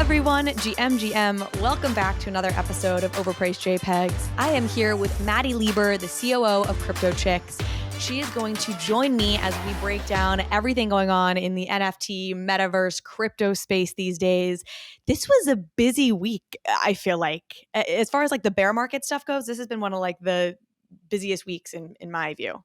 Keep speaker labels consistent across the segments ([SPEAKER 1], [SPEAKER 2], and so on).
[SPEAKER 1] everyone, GM. Welcome back to another episode of Overpriced JPEGs. I am here with Madi Lieber, the COO of Crypto.Chicks. She is going to join me as we break down everything going on in the NFT, metaverse, crypto space these days. This was a busy week, I feel like. As far as like the bear market stuff goes, this has been one of like the busiest weeks in my view.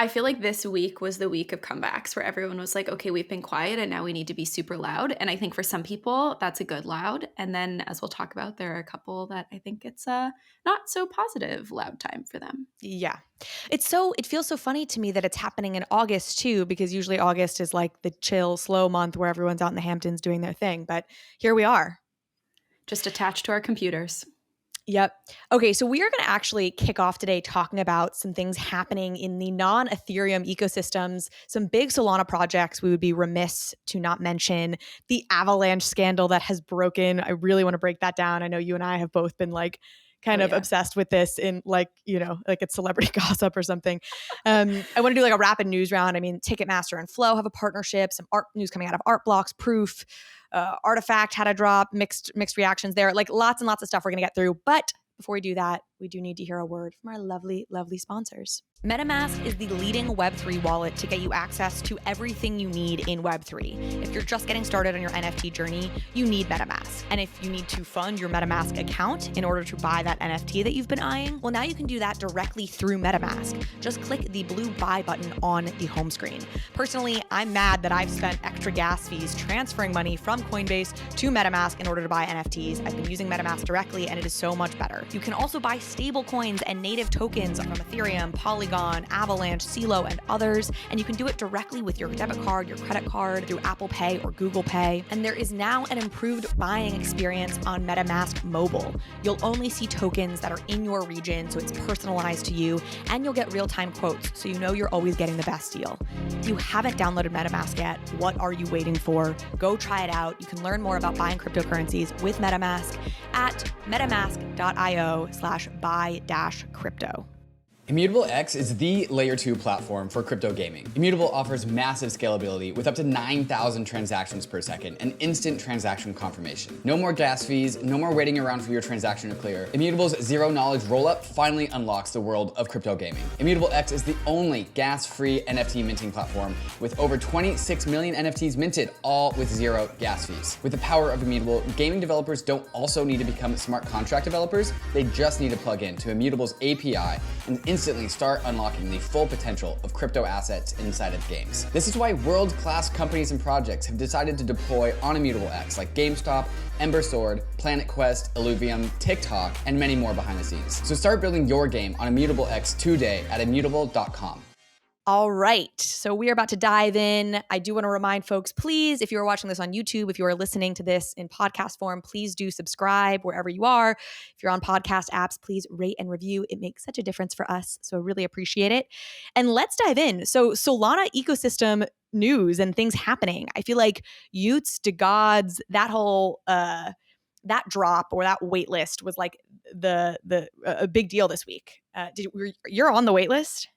[SPEAKER 2] I feel like this week was the week of comebacks where everyone was like, okay, we've been quiet and now we need to be super loud. And I think for some people, that's a good loud. And then as we'll talk about, there are a couple that I think it's a not so positive loud time for them.
[SPEAKER 1] Yeah. It feels so funny to me that it's happening in August too, because usually August is like the chill, slow month where everyone's out in the Hamptons doing their thing. But here we are.
[SPEAKER 2] Just attached to our computers.
[SPEAKER 1] Yep. Okay, so we are going to actually kick off today talking about some things happening in the non-Ethereum ecosystems, some big Solana projects we would be remiss to not mention, the Avalanche scandal that has broken. I really want to break that down. I know you and I have both been like kind of obsessed with this in like, you know, like it's celebrity gossip or something. I want to do like a rapid news round. I mean, Ticketmaster and Flow have a partnership, some art news coming out of ArtBlocks, Proof, Artifact had a drop, mixed reactions there, like lots and lots of stuff we're going to get through. But before we do that, we do need to hear a word from our lovely, lovely sponsors. MetaMask is the leading Web3 wallet to get you access to everything you need in Web3. If you're just getting started on your NFT journey, you need MetaMask. And if you need to fund your MetaMask account in order to buy that NFT that you've been eyeing, well, now you can do that directly through MetaMask. Just click the blue buy button on the home screen. Personally, I'm mad that I've spent extra gas fees transferring money from Coinbase to MetaMask in order to buy NFTs. I've been using MetaMask directly, and it is so much better. You can also buy stable coins and native tokens from Ethereum, Polygon, Avalanche, CeeLo, and others, and you can do it directly with your debit card, your credit card, through Apple Pay or Google Pay. And there is now an improved buying experience on MetaMask Mobile. You'll only see tokens that are in your region, so it's personalized to you, and you'll get real-time quotes, so you know you're always getting the best deal. If you haven't downloaded MetaMask yet, what are you waiting for? Go try it out. You can learn more about buying cryptocurrencies with MetaMask at metamask.io/buy-crypto.
[SPEAKER 3] Immutable X is the layer 2 platform for crypto gaming. Immutable offers massive scalability with up to 9,000 transactions per second and instant transaction confirmation. No more gas fees, no more waiting around for your transaction to clear. Immutable's zero knowledge rollup finally unlocks the world of crypto gaming. Immutable X is the only gas-free NFT minting platform with over 26 million NFTs minted, all with zero gas fees. With the power of Immutable, gaming developers don't also need to become smart contract developers. They just need to plug in to Immutable's API and instantly start unlocking the full potential of crypto assets inside of games. This is why world-class companies and projects have decided to deploy on Immutable X, like GameStop, Ember Sword, Planet Quest, Illuvium, TikTok, and many more behind the scenes. So start building your game on Immutable X today at immutable.com.
[SPEAKER 1] All right, so we are about to dive in. I do want to remind folks, please, if you are watching this on YouTube, if you are listening to this in podcast form, please do subscribe wherever you are. If you're on podcast apps, please rate and review. It makes such a difference for us, so I really appreciate it. And let's dive in. So Solana ecosystem news and things happening. I feel like y00ts, DeGods, that whole that drop or that wait list was like a big deal this week. You're on the wait list?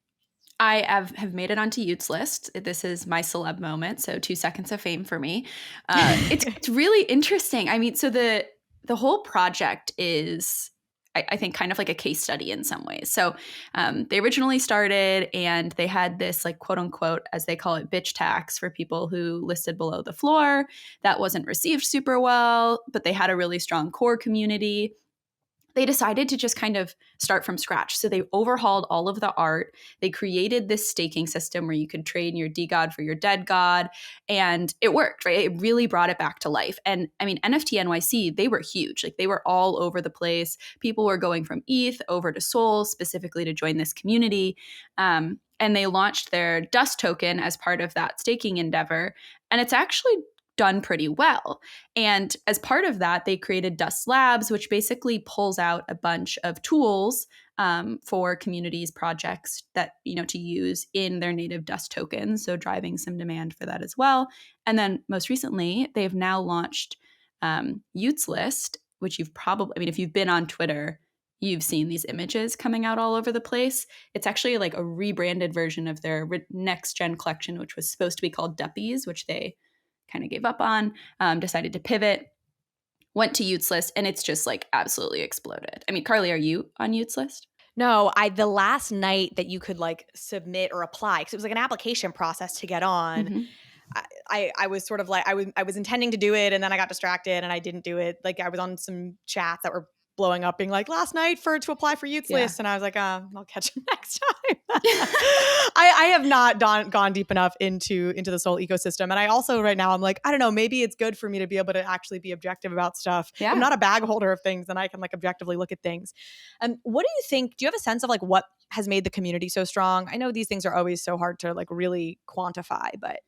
[SPEAKER 2] I have made it onto y00ts list. This is my celeb moment, so 2 seconds of fame for me. It's really interesting. I mean, so the whole project is, I think, kind of like a case study in some ways. So they originally started and they had this like quote unquote, as they call it, bitch tax for people who listed below the floor. That wasn't received super well, but they had a really strong core community. They decided to just kind of start from scratch. So they overhauled all of the art. They created this staking system where you could trade your DeGod for your dead god. And it worked, right? It really brought it back to life. And I mean, NFT NYC, they were huge. Like they were all over the place. People were going from ETH over to Sol specifically to join this community. And they launched their Dust token as part of that staking endeavor. And it's actually done pretty well. And as part of that, they created Dust Labs, which basically pulls out a bunch of tools for communities, projects that, you know, to use in their native Dust tokens. So driving some demand for that as well. And then most recently, they've now launched y00ts list, which you've probably, I mean, if you've been on Twitter, you've seen these images coming out all over the place. It's actually like a rebranded version of their next gen collection, which was supposed to be called Duppies, which they kind of gave up on, decided to pivot. went to y00ts list, and it's just like absolutely exploded. I mean, Carly, are you on y00ts list?
[SPEAKER 1] No, the last night that you could like submit or apply, because it was like an application process to get on.
[SPEAKER 2] Mm-hmm.
[SPEAKER 1] I was sort of like I was intending to do it, and then I got distracted and I didn't do it. Like I was on some chats that were blowing up being like last night to apply for y00ts list, and I was like, I'll catch it next time. I have not gone deep enough into this whole ecosystem, and I also right now I'm like, I don't know, maybe it's good for me to be able to actually be objective about stuff.
[SPEAKER 2] Yeah.
[SPEAKER 1] I'm not a bag holder of things, and I can like objectively look at things. What do you think? Do you have a sense of like what has made the community so strong? I know these things are always so hard to like really quantify, but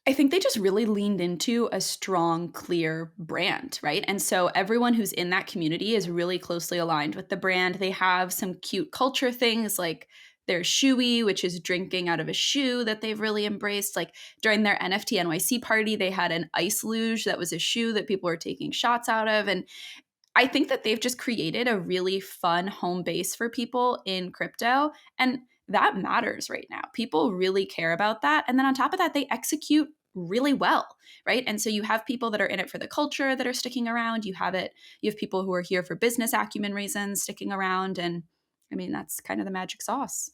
[SPEAKER 2] I think they just really leaned into a strong, clear brand, right? And so everyone who's in that community is really closely aligned with the brand. They have some cute culture things like their shoey, which is drinking out of a shoe that they've really embraced. Like during their NFT NYC party, they had an ice luge that was a shoe that people were taking shots out of. And I think that they've just created a really fun home base for people in crypto. And that matters right now. People really care about that. And then on top of that, they execute really well, right? And so you have people that are in it for the culture that are sticking around. You have people who are here for business acumen reasons sticking around. And I mean, that's kind of the magic sauce.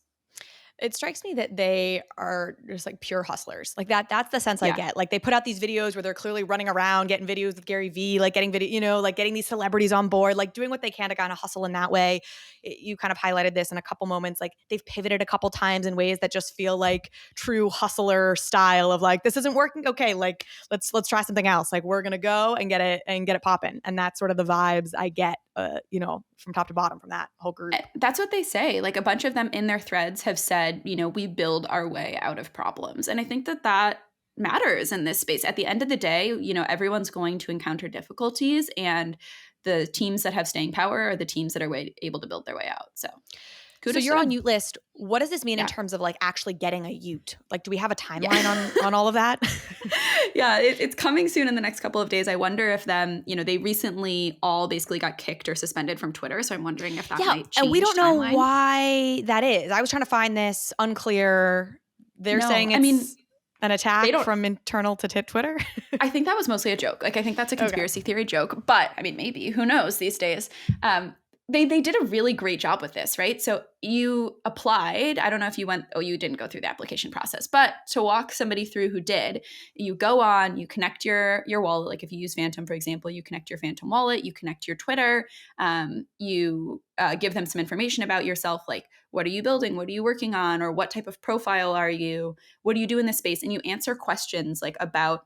[SPEAKER 1] It strikes me that they are just like pure hustlers. Like that's the sense I get. Like they put out these videos where they're clearly running around, getting videos with Gary Vee, like getting video, like getting these celebrities on board, like doing what they can to kind of hustle in that way. You kind of highlighted this in a couple moments. Like they've pivoted a couple times in ways that just feel like true hustler style of like, this isn't working. Okay. Like let's try something else. Like we're going to go and get it popping. And that's sort of the vibes I get, from top to bottom from that whole group.
[SPEAKER 2] That's what they say. Like a bunch of them in their threads have said, we build our way out of problems. And I think that matters in this space. At the end of the day, everyone's going to encounter difficulties, and the teams that have staying power are the teams that are able to build their way out. So kudos.
[SPEAKER 1] So you're on y00ts list. What does this mean in terms of like actually getting a y00ts? Like, do we have a timeline on all of that?
[SPEAKER 2] Yeah, it's coming soon in the next couple of days. I wonder if they recently all basically got kicked or suspended from Twitter. So I'm wondering if that might change.
[SPEAKER 1] And we don't know
[SPEAKER 2] timeline.
[SPEAKER 1] why that is. I was trying to find this, unclear. They're saying it's an attack from internal to Twitter.
[SPEAKER 2] I think that was mostly a joke. Like I think that's a conspiracy theory joke. But I mean, maybe, who knows these days. They did a really great job with this, right? So you applied. I don't know if you you didn't go through the application process, but to walk somebody through who did, you go on, you connect your wallet. Like if you use Phantom, for example, you connect your Phantom wallet, you connect your Twitter, you give them some information about yourself, like what are you building? What are you working on? Or what type of profile are you? What do you do in this space? And you answer questions like about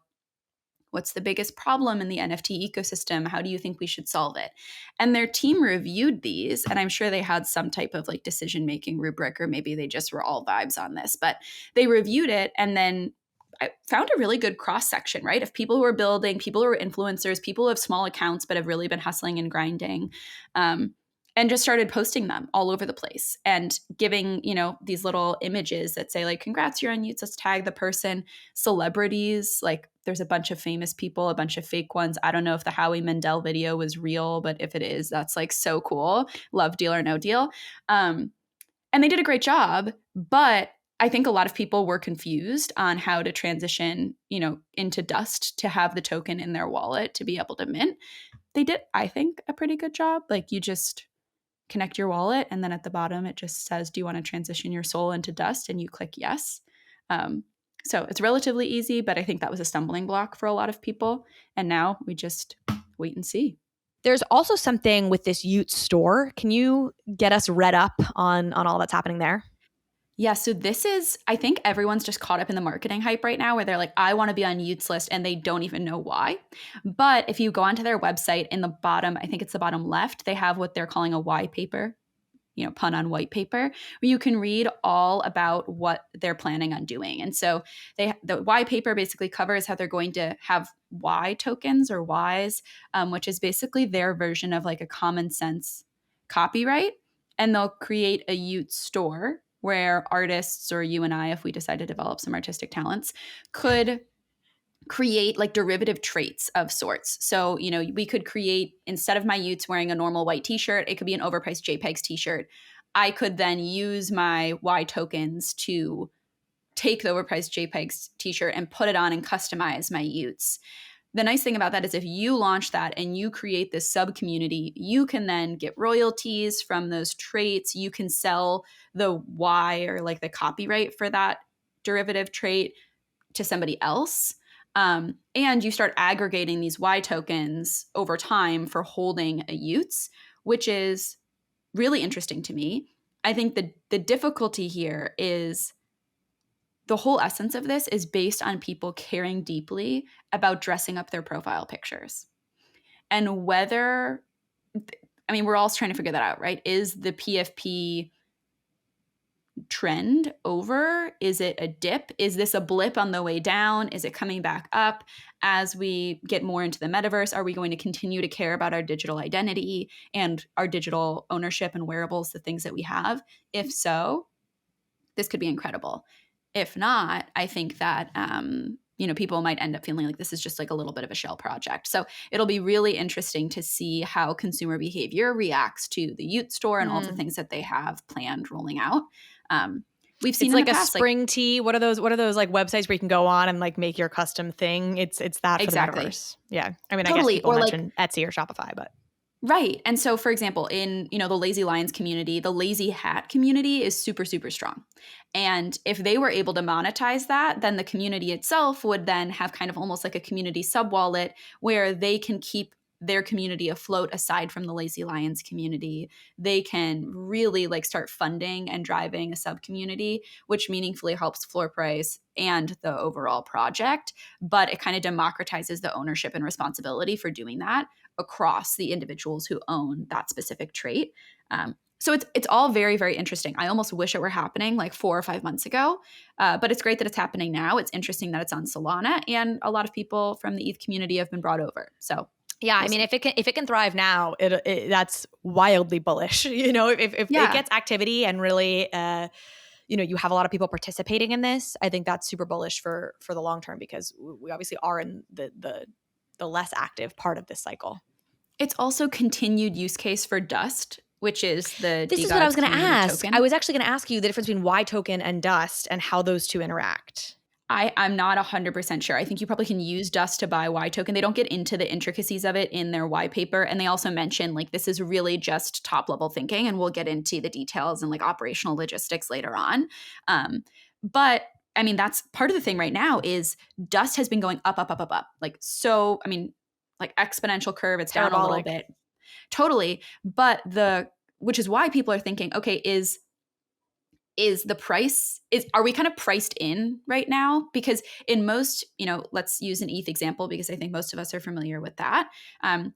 [SPEAKER 2] what's the biggest problem in the NFT ecosystem? How do you think we should solve it? And their team reviewed these, and I'm sure they had some type of like decision-making rubric, or maybe they just were all vibes on this, but they reviewed it and then I found a really good cross-section, right? Of people who are building, people who are influencers, people who have small accounts but have really been hustling and grinding, and just started posting them all over the place and giving, these little images that say like, congrats, you're on y00ts, let's tag the person. Celebrities, like there's a bunch of famous people, a bunch of fake ones. I don't know if the Howie Mandel video was real, but if it is, that's like so cool. Love Deal or No Deal. And they did a great job, but I think a lot of people were confused on how to transition, into Dust to have the token in their wallet to be able to mint. They did, I think, a pretty good job. Like you just connect your wallet, and then at the bottom it just says, do you want to transition your soul into Dust? And you click yes. So it's relatively easy, but I think that was a stumbling block for a lot of people. And now we just wait and see.
[SPEAKER 1] There's also something with this y00ts store. Can you get us read up on all that's happening there?
[SPEAKER 2] Yeah, so this is, I think everyone's just caught up in the marketing hype right now where they're like, I want to be on y00ts list, and they don't even know why. But if you go onto their website, in the bottom, I think it's the bottom left, they have what they're calling a Y paper, pun on white paper, where you can read all about what they're planning on doing. And so the Y paper basically covers how they're going to have Y tokens or Ys, which is basically their version of like a common sense copyright. And they'll create a y00ts store where artists, or you and I, if we decide to develop some artistic talents, could create like derivative traits of sorts. So, we could create, instead of my y00ts wearing a normal white t-shirt, it could be an overpriced JPEGs t-shirt. I could then use my Y tokens to take the overpriced JPEGs t-shirt and put it on and customize my y00ts. the nice thing about that is if you launch that and you create this sub community, you can then get royalties from those traits. You can sell the Y or like the copyright for that derivative trait to somebody else. And you start aggregating these Y tokens over time for holding a y00ts, which is really interesting to me. I think the difficulty here is the whole essence of this is based on people caring deeply about dressing up their profile pictures. And whether, I mean, we're all trying to figure that out, right? Is the PFP trend over? Is it a dip? Is this a blip on the way down? Is it coming back up as we get more into the metaverse? Are we going to continue to care about our digital identity and our digital ownership and wearables, the things that we have? If so, this could be incredible. If not, I think that people might end up feeling like this is just like a little bit of a shell project. So it'll be really interesting to see how consumer behavior reacts to the y00ts store and all the things that they have planned rolling out. We've seen
[SPEAKER 1] it's like a
[SPEAKER 2] past,
[SPEAKER 1] spring tea. What are those like websites where you can go on and like make your custom thing? It's that for
[SPEAKER 2] exactly.
[SPEAKER 1] the metaverse. Yeah. I mean,
[SPEAKER 2] Totally.
[SPEAKER 1] I guess people mention Etsy or Shopify, but
[SPEAKER 2] right. And so, for example, in the Lazy Lions community, the Lazy Hat community is super, super strong. And if they were able to monetize that, then the community itself would then have kind of almost like a community sub-wallet where they can keep their community afloat aside from the Lazy Lions community. They can really like start funding and driving a sub-community, which meaningfully helps floor price and the overall project. But it kind of democratizes the ownership and responsibility for doing that across the individuals who own that specific trait. So it's all very, very interesting. I almost wish it were happening like 4 or 5 months ago, but it's great that it's happening now. It's interesting that it's on Solana, and a lot of people from the ETH community have been brought over. So
[SPEAKER 1] yeah, I mean, if it can thrive now, that's wildly bullish. If it gets activity and really, you have a lot of people participating in this, I think that's super bullish for the long term, because we obviously are in the less active part of this cycle.
[SPEAKER 2] It's also continued use case for Dust, which is the
[SPEAKER 1] This
[SPEAKER 2] DeGods
[SPEAKER 1] is what I was going to ask.
[SPEAKER 2] token.
[SPEAKER 1] I was actually going to ask you the difference between Y token and Dust and how those two interact.
[SPEAKER 2] I'm not 100% sure. I think you probably can use Dust to buy Y token. They don't get into the intricacies of it in their white paper. And they also mention like this is really just top level thinking, and we'll get into the details and like operational logistics later on. But I mean, that's part of the thing right now is Dust has been going up. Like, so, I mean, like exponential curve, it's down a little bit. Totally. But which is why people are thinking, okay, is the price, are we kind of priced in right now? Because in most, let's use an ETH example, because I think most of us are familiar with that.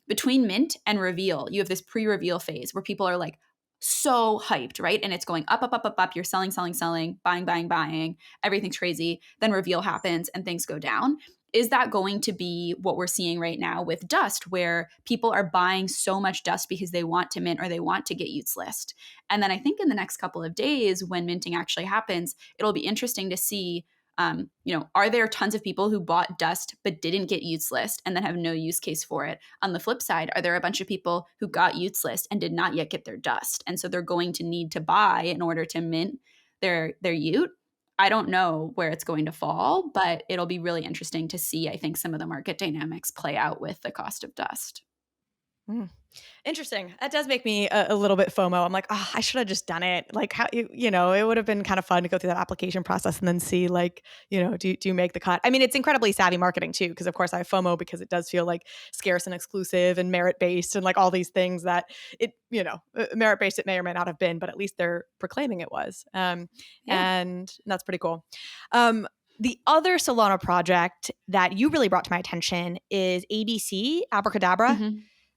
[SPEAKER 2] Between mint and reveal, you have this pre-reveal phase where people are like so hyped, right? And it's going up. You're selling, buying. Everything's crazy. Then reveal happens and things go down. Is that going to be what we're seeing right now with Dust, where people are buying so much Dust because they want to mint or they want to get y00ts list? And then I think in the next couple of days when minting actually happens, it'll be interesting to see, are there tons of people who bought Dust but didn't get y00ts list and then have no use case for it? On the flip side, are there a bunch of people who got y00ts list and did not yet get their Dust? And so they're going to need to buy in order to mint their y00ts. I don't know where it's going to fall, but it'll be really interesting to see, I think, some of the market dynamics play out with the cost of Dust.
[SPEAKER 1] Interesting. That does make me a little bit FOMO. I'm like, I should have just done it. Like, how, it would have been kind of fun to go through that application process and then see, like, do you make the cut? I mean, it's incredibly savvy marketing too, because of course I have FOMO because it does feel like scarce and exclusive and merit-based and like all these things that merit-based it may or may not have been, but at least they're proclaiming it was. And that's pretty cool. The other Solana project that you really brought to my attention is ABC, Abracadabra.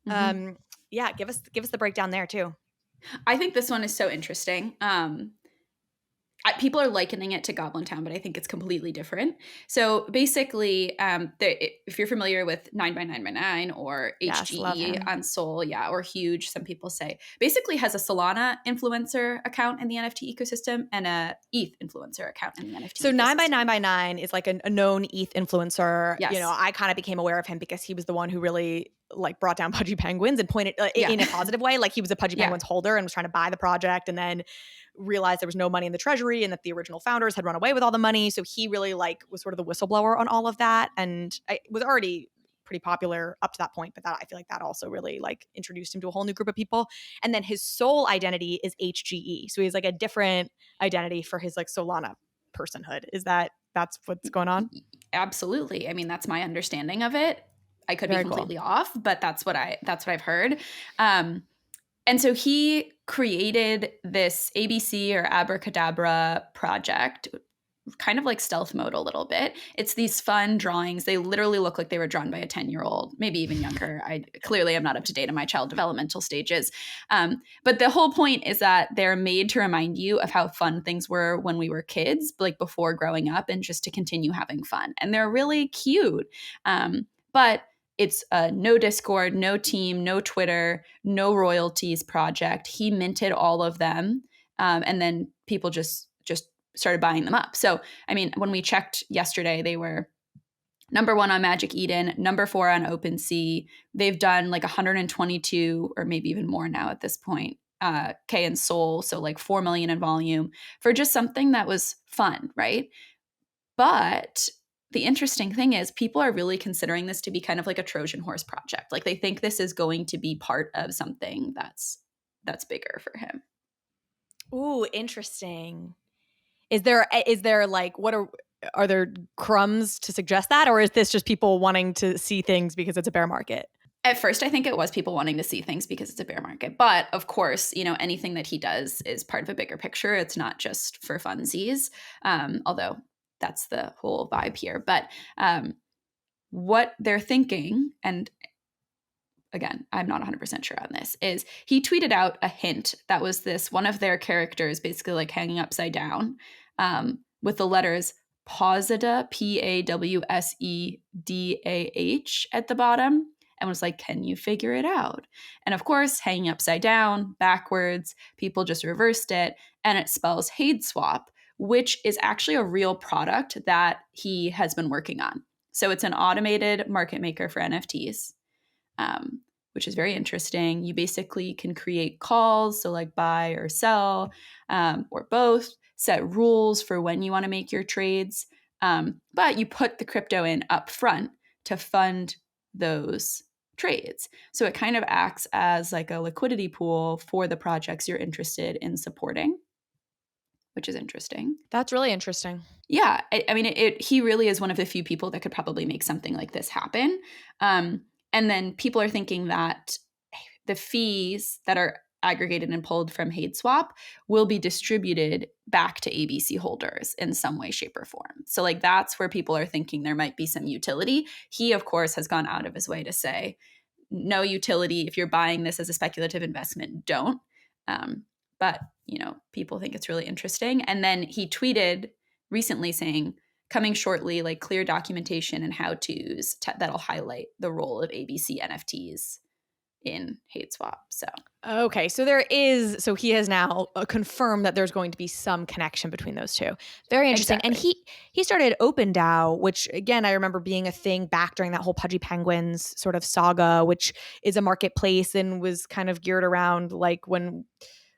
[SPEAKER 2] Mm-hmm.
[SPEAKER 1] Give us the breakdown there too.
[SPEAKER 2] I think this one is so interesting. People are likening it to Goblin Town, but I think it's completely different. So basically, if you're familiar with 9x9x9 or HGE on Sol, or Huge, some people say, basically has a Solana influencer account in the NFT ecosystem and a ETH influencer account in the NFT
[SPEAKER 1] so
[SPEAKER 2] ecosystem.
[SPEAKER 1] 9x9x9 is like a known ETH influencer.
[SPEAKER 2] Yes.
[SPEAKER 1] I kind of became aware of him because he was the one who really like brought down Pudgy Penguins and pointed in a positive way. Like he was a Pudgy Penguins holder and was trying to buy the project, and then realized there was no money in the treasury and that the original founders had run away with all the money. So he really like was sort of the whistleblower on all of that, and I was already pretty popular up to that point, but that I feel like that also really like introduced him to a whole new group of people. And then his sole identity is HGE. So he has like a different identity for his like Solana personhood. That's what's going on?
[SPEAKER 2] Absolutely. I mean, that's my understanding of it. I could
[SPEAKER 1] Very
[SPEAKER 2] be completely
[SPEAKER 1] cool.
[SPEAKER 2] off, but that's what I've heard. And so he created this ABC or abracadabra project, kind of like stealth mode a little bit. It's these fun drawings. They literally look like they were drawn by a 10-year-old, maybe even younger. I clearly am not up to date on my child developmental stages. But the whole point is that they're made to remind you of how fun things were when we were kids, like before growing up, and just to continue having fun. And they're really cute. But it's a no Discord, no team, no Twitter, no royalties project. He minted all of them. And then people just started buying them up. So, I mean, when we checked yesterday, they were number 1 on Magic Eden, number 4 on OpenSea. They've done like 122 or maybe even more now at this point, K in Sol. So like 4 million in volume for just something that was fun, right? But the interesting thing is people are really considering this to be kind of like a Trojan horse project. Like they think this is going to be part of something that's bigger for him.
[SPEAKER 1] Ooh, interesting. Is there like are there crumbs to suggest that, or is this just people wanting to see things because it's a bear market?
[SPEAKER 2] At first, I think it was people wanting to see things because it's a bear market. But of course, anything that he does is part of a bigger picture. It's not just for funsies, although that's the whole vibe here. But what they're thinking, and again, I'm not 100% sure on this, is he tweeted out a hint that was this one of their characters basically like hanging upside down with the letters Pawsedah, Pawsedah at the bottom, and was like, can you figure it out? And of course, hanging upside down, backwards, people just reversed it, and it spells Hade Swap, which is actually a real product that he has been working on. So it's an automated market maker for NFTs. Which is very interesting. You basically can create calls, so like buy or sell, or both, set rules for when you want to make your trades, but you put the crypto in up front to fund those trades. So it kind of acts as like a liquidity pool for the projects you're interested in supporting, which is interesting.
[SPEAKER 1] That's really interesting.
[SPEAKER 2] Yeah. I mean, he really is one of the few people that could probably make something like this happen. And then people are thinking that the fees that are aggregated and pulled from Hade Swap will be distributed back to ABC holders in some way, shape, or form. So like that's where people are thinking there might be some utility. He, of course, has gone out of his way to say, no utility. If you're buying this as a speculative investment, don't. But, people think it's really interesting. And then he tweeted recently saying, coming shortly, like clear documentation and how-tos that'll highlight the role of ABC NFTs in Hade Swap. So
[SPEAKER 1] okay, so he has now confirmed that there's going to be some connection between those two. Very interesting.
[SPEAKER 2] Exactly.
[SPEAKER 1] And he started OpenDAO, which again I remember being a thing back during that whole Pudgy Penguins sort of saga, which is a marketplace and was kind of geared around like when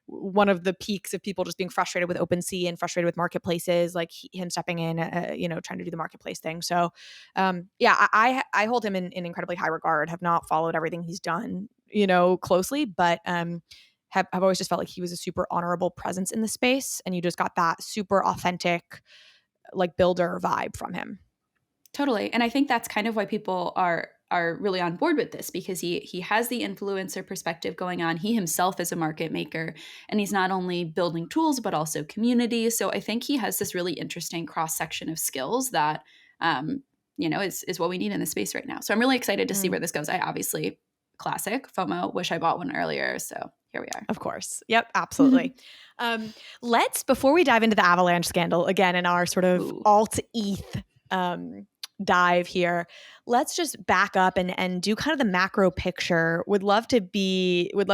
[SPEAKER 1] one of the peaks of people just being frustrated with OpenSea and frustrated with marketplaces, like him stepping in, trying to do the marketplace thing. So, I hold him in incredibly high regard. Have not followed everything he's done, closely, but have always just felt like he was a super honorable presence in the space, and you just got that super authentic, like builder vibe from him.
[SPEAKER 2] Totally. And I think that's kind of why people are really on board with this, because he has the influencer perspective going on. He himself is a market maker, and he's not only building tools, but also community. So I think he has this really interesting cross-section of skills that, is what we need in the space right now. So I'm really excited to see where this goes. I obviously, classic FOMO, wish I bought one earlier. So here we are.
[SPEAKER 1] Of course. Yep, absolutely. Before we dive into the Avalanche scandal again in our sort of alt-ETH dive here, let's just back up and do kind of the macro picture. Would love to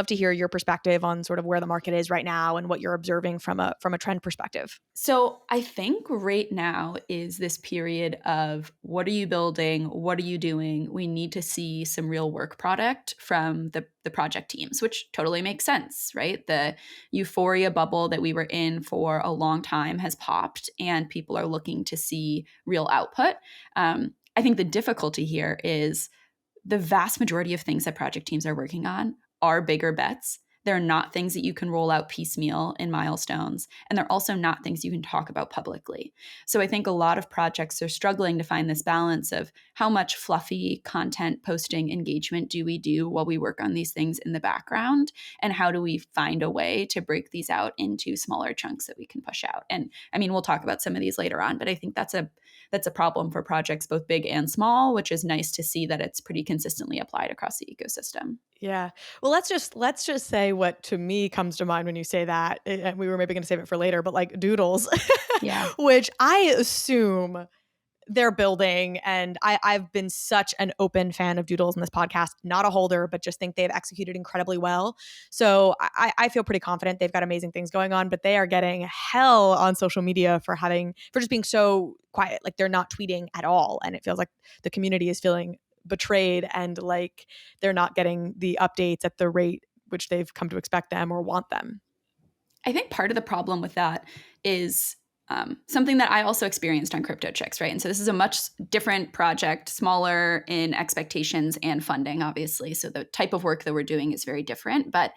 [SPEAKER 1] hear your perspective on sort of where the market is right now and what you're observing from a trend perspective.
[SPEAKER 2] So I think right now is this period of what are you building? What are you doing? We need to see some real work product from the project teams, which totally makes sense, right? The euphoria bubble that we were in for a long time has popped, and people are looking to see real output. I think the difficulty here is the vast majority of things that project teams are working on are bigger bets. They're not things that you can roll out piecemeal in milestones. And they're also not things you can talk about publicly. So I think a lot of projects are struggling to find this balance of how much fluffy content posting engagement do we do while we work on these things in the background? And how do we find a way to break these out into smaller chunks that we can push out? And I mean, we'll talk about some of these later on, but I think that's a problem for projects both big and small, which is nice to see that it's pretty consistently applied across the ecosystem.
[SPEAKER 1] Yeah. Well, let's just say what to me comes to mind when you say that. And we were maybe going to save it for later, but like Doodles,
[SPEAKER 2] Yeah.
[SPEAKER 1] which I assume they're building. And I've been such an open fan of Doodles in this podcast, not a holder, but just think they've executed incredibly well. So I feel pretty confident they've got amazing things going on, but they are getting hell on social media for just being so quiet. Like they're not tweeting at all. And it feels like the community is feeling betrayed and like they're not getting the updates at the rate which they've come to expect them or want them.
[SPEAKER 2] I think part of the problem with that is something that I also experienced on Crypto.Chicks, right? And so this is a much different project, smaller in expectations and funding, obviously. So the type of work that we're doing is very different. But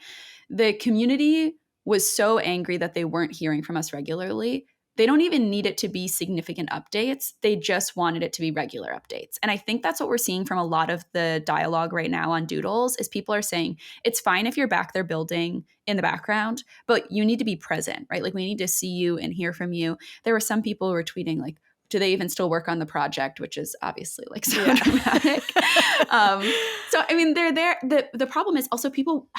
[SPEAKER 2] the community was so angry that they weren't hearing from us regularly. They don't even need it to be significant updates. They just wanted it to be regular updates. And I think that's what we're seeing from a lot of the dialogue right now on Doodles is people are saying, it's fine if you're back there building in the background, but you need to be present, right? Like we need to see you and hear from you. There were some people who were tweeting like, do they even still work on the project? Which is obviously like so dramatic. So, I mean, they're there. The problem is also people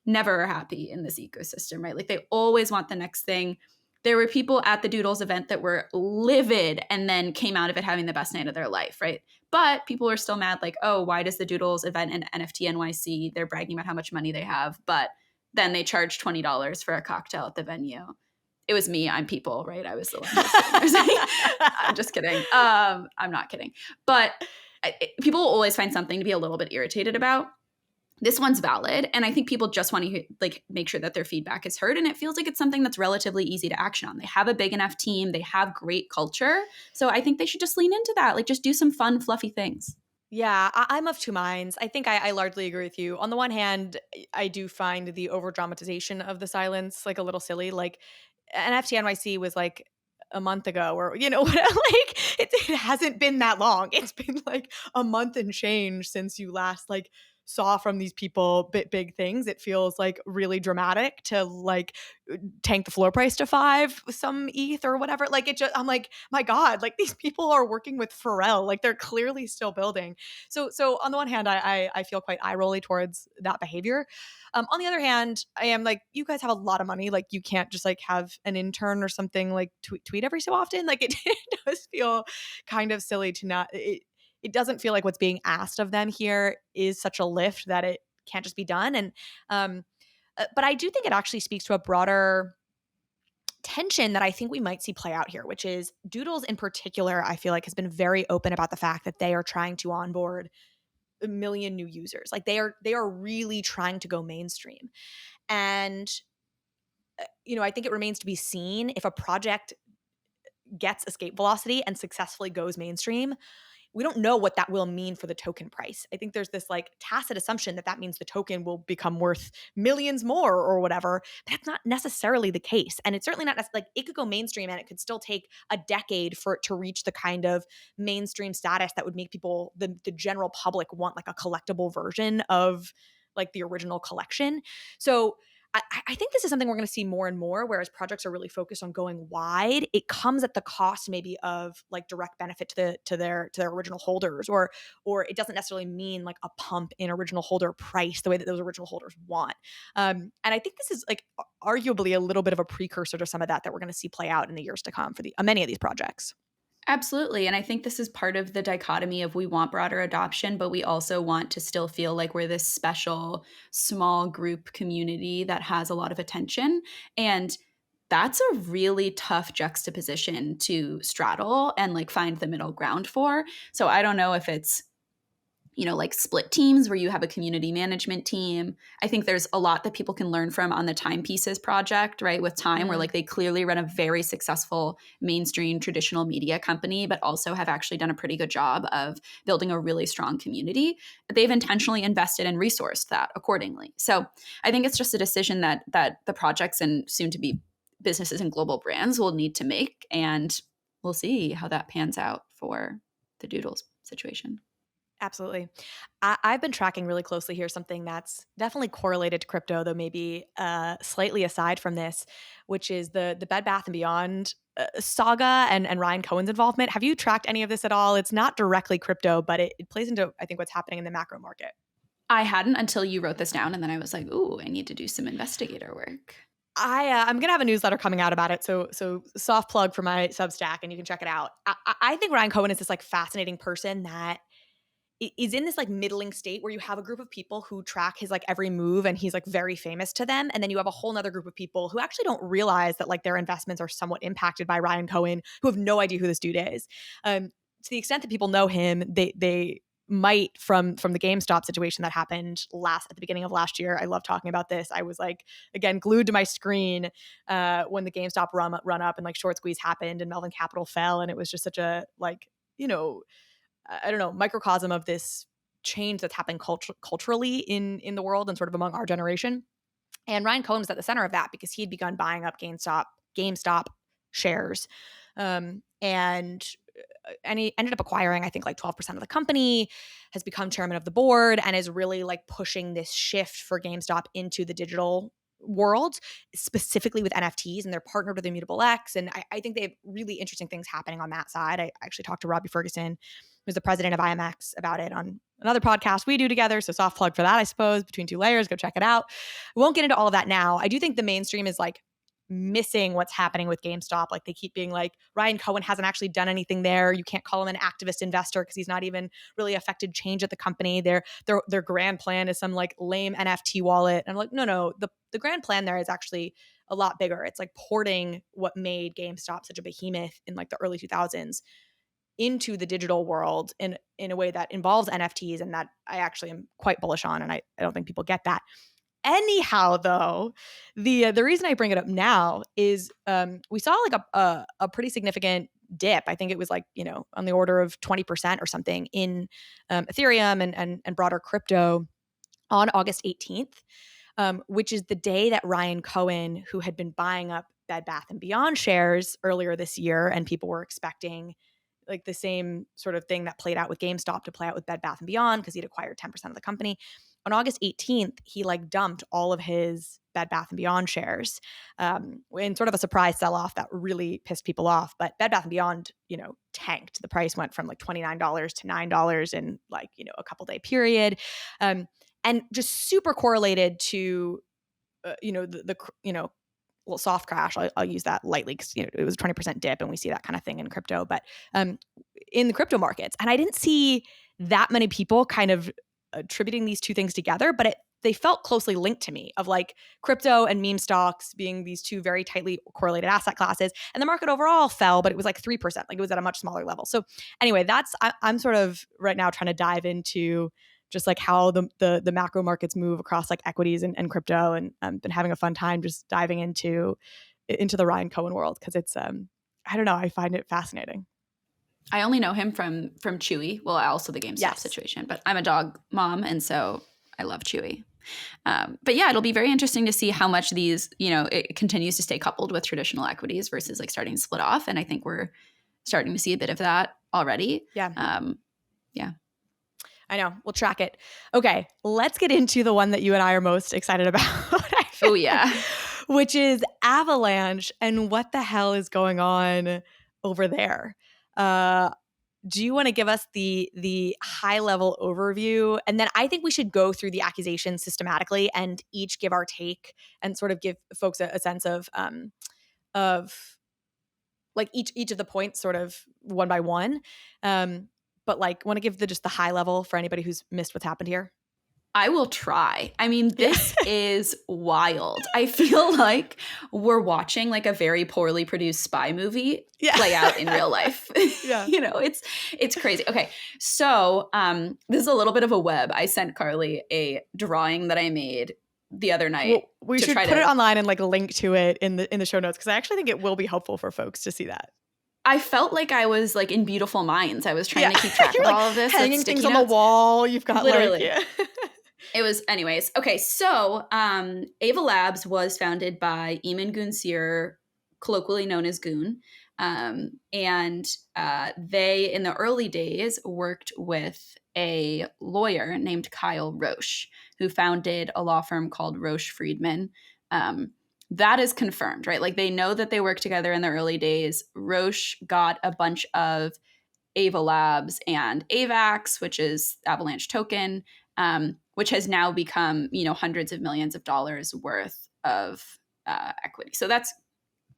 [SPEAKER 2] never are happy in this ecosystem, right? Like they always want the next thing. There were people at the Doodles event that were livid and then came out of it having the best night of their life, right? But people are still mad like, oh, why does the Doodles event in NFT NYC? They're bragging about how much money they have, but then they charge $20 for a cocktail at the venue. It was me. I'm people, right? I was the one. I'm just kidding. I'm not kidding. But people will always find something to be a little bit irritated about. This one's valid, and I think people just want to like make sure that their feedback is heard, and it feels like it's something that's relatively easy to action on. They have a big enough team, they have great culture, so I think they should just lean into that, like just do some fun, fluffy things.
[SPEAKER 1] Yeah, I'm of two minds. I think I largely agree with you. On the one hand, I do find the over dramatization of the silence like a little silly. Like NFT NYC was like a month ago, or like it hasn't been that long. It's been like a month and change since you last like saw from these people big things. It feels like really dramatic to like tank the floor price to 5 some ETH or whatever. Like I'm like, my God, like these people are working with Pharrell. Like they're clearly still building. So on the one hand, I feel quite eye rolly towards that behavior. On the other hand, I am like, you guys have a lot of money. Like you can't just like have an intern or something like tweet every so often. Like it does feel kind of silly to not, it doesn't feel like what's being asked of them here is such a lift that it can't just be done. And, but I do think it actually speaks to a broader tension that I think we might see play out here, which is Doodles in particular, I feel like has been very open about the fact that they are trying to onboard a million new users. Like they are really trying to go mainstream. And I think it remains to be seen if a project gets escape velocity and successfully goes mainstream. We don't know what that will mean for the token price. I think there's this like tacit assumption that means the token will become worth millions more or whatever. That's not necessarily the case. And it's certainly not like it could go mainstream and it could still take a decade for it to reach the kind of mainstream status that would make people, the general public, want like a collectible version of like the original collection. So I think this is something we're going to see more and more, whereas projects are really focused on going wide. It comes at the cost maybe of like direct benefit to their original holders, or it doesn't necessarily mean like a pump in original holder price the way that those original holders want. And I think this is like arguably a little bit of a precursor to some of that we're going to see play out in the years to come for many of these projects.
[SPEAKER 2] Absolutely. And I think this is part of the dichotomy of we want broader adoption, but we also want to still feel like we're this special small group community that has a lot of attention. And that's a really tough juxtaposition to straddle and like find the middle ground for. So I don't know if it's, like split teams where you have a community management team. I think there's a lot that people can learn from on the Timepieces project, right? With Time, where like they clearly run a very successful mainstream traditional media company, but also have actually done a pretty good job of building a really strong community. They've intentionally invested and resourced that accordingly. So I think it's just a decision that the projects and soon to be businesses and global brands will need to make. And we'll see how that pans out for the Doodles situation.
[SPEAKER 1] Absolutely. I've been tracking really closely here something that's definitely correlated to crypto, though maybe slightly aside from this, which is the Bed Bath & Beyond saga and Ryan Cohen's involvement. Have you tracked any of this at all? It's not directly crypto, but it plays into, I think, what's happening in the macro market.
[SPEAKER 2] I hadn't until you wrote this down, and then I was like, ooh, I need to do some investigator work.
[SPEAKER 1] I'm gonna have a newsletter coming out about it, so soft plug for my Substack, and you can check it out. I think Ryan Cohen is this like fascinating person that is in this like middling state where you have a group of people who track his like every move and he's like very famous to them. And then you have a whole nother group of people who actually don't realize that like their investments are somewhat impacted by Ryan Cohen, who have no idea who this dude is. To the extent that people know him, they might from the GameStop situation that happened at the beginning of last year. I love talking about this. I was like, again, glued to my screen when the GameStop run up and like short squeeze happened and Melvin Capital fell. And it was just such a like, I don't know, microcosm of this change that's happened culturally in the world and sort of among our generation. And Ryan Cohen was at the center of that because he had begun buying up GameStop shares. And he ended up acquiring, I think, like 12% of the company, has become chairman of the board, and is really like pushing this shift for GameStop into the digital world, specifically with NFTs, and they're partnered with Immutable X. And I think they have really interesting things happening on that side. I actually talked to Robbie Ferguson, who's the president of IMX, about it on another podcast we do together. So soft plug for that, I suppose, Between Two Layers, go check it out. We won't get into all of that now. I do think the mainstream is like missing what's happening with GameStop. Like they keep being like, Ryan Cohen hasn't actually done anything there. You can't call him an activist investor because he's not even really affected change at the company. Their grand plan is some like lame NFT wallet. And I'm like, no, the grand plan there is actually a lot bigger. It's like porting what made GameStop such a behemoth in like the early 2000s into the digital world in a way that involves NFTs, and that I actually am quite bullish on. And I don't think people get that. Anyhow, though, the reason I bring it up now is we saw like a pretty significant dip. I think it was like, on the order of 20% or something in Ethereum and broader crypto on August 18th, which is the day that Ryan Cohen, who had been buying up Bed Bath & Beyond shares earlier this year, and people were expecting like the same sort of thing that played out with GameStop to play out with Bed Bath & Beyond because he'd acquired 10% of the company. On August 18th, he like dumped all of his Bed Bath & Beyond shares in sort of a surprise sell-off that really pissed people off. But Bed Bath & Beyond, tanked. The price went from like $29 to $9 in like, a couple day period. And just super correlated to, well, soft crash. I'll use that lightly because it was a 20% dip, and we see that kind of thing in crypto. But in the crypto markets, and I didn't see that many people kind of attributing these two things together, but they felt closely linked to me, of like crypto and meme stocks being these two very tightly correlated asset classes. And the market overall fell, but it was like 3%. Like it was at a much smaller level. So anyway, I'm sort of right now trying to dive into just like how the macro markets move across like equities and crypto, and been having a fun time just diving into the Ryan Cohen world because it's I don't know, I find it fascinating.
[SPEAKER 2] I only know him from Chewy. Well, also the GameStop situation, but I'm a dog mom, and so I love Chewy. But yeah, it'll be very interesting to see how much these, it continues to stay coupled with traditional equities versus like starting to split off. And I think we're starting to see a bit of that already.
[SPEAKER 1] Yeah.
[SPEAKER 2] Yeah.
[SPEAKER 1] I know. We'll track it. Okay, let's get into the one that you and I are most excited about.
[SPEAKER 2] Oh, yeah.
[SPEAKER 1] Which is Avalanche and what the hell is going on over there. Do you want to give us the high-level overview? And then I think we should go through the accusations systematically and each give our take and sort of give folks a sense of like each of the points sort of one by one. But like, want to give just the high level for anybody who's missed what's happened here?
[SPEAKER 2] I will try. I mean, this is wild. I feel like we're watching like a very poorly produced spy movie play out in real life. You know, it's crazy. Okay. So this is a little bit of a web. I sent Carly a drawing that I made the other night.
[SPEAKER 1] Well, we should put it online and like link to it in the show notes, because I actually think it will be helpful for folks to see that.
[SPEAKER 2] I felt like I was like in Beautiful Minds. I was trying to keep track of all of this.
[SPEAKER 1] Hanging things on the wall. You've got
[SPEAKER 2] literally. It was, anyways. Okay, so Ava Labs was founded by Eamon Goonsir, colloquially known as Goon. And they, in the early days, worked with a lawyer named Kyle Roche, who founded a law firm called Roche Friedman. That is confirmed, right? Like they know that they worked together in the early days. Roche got a bunch of Ava Labs and AVAX, which is Avalanche token, which has now become, you know, hundreds of millions of dollars worth of equity. So that's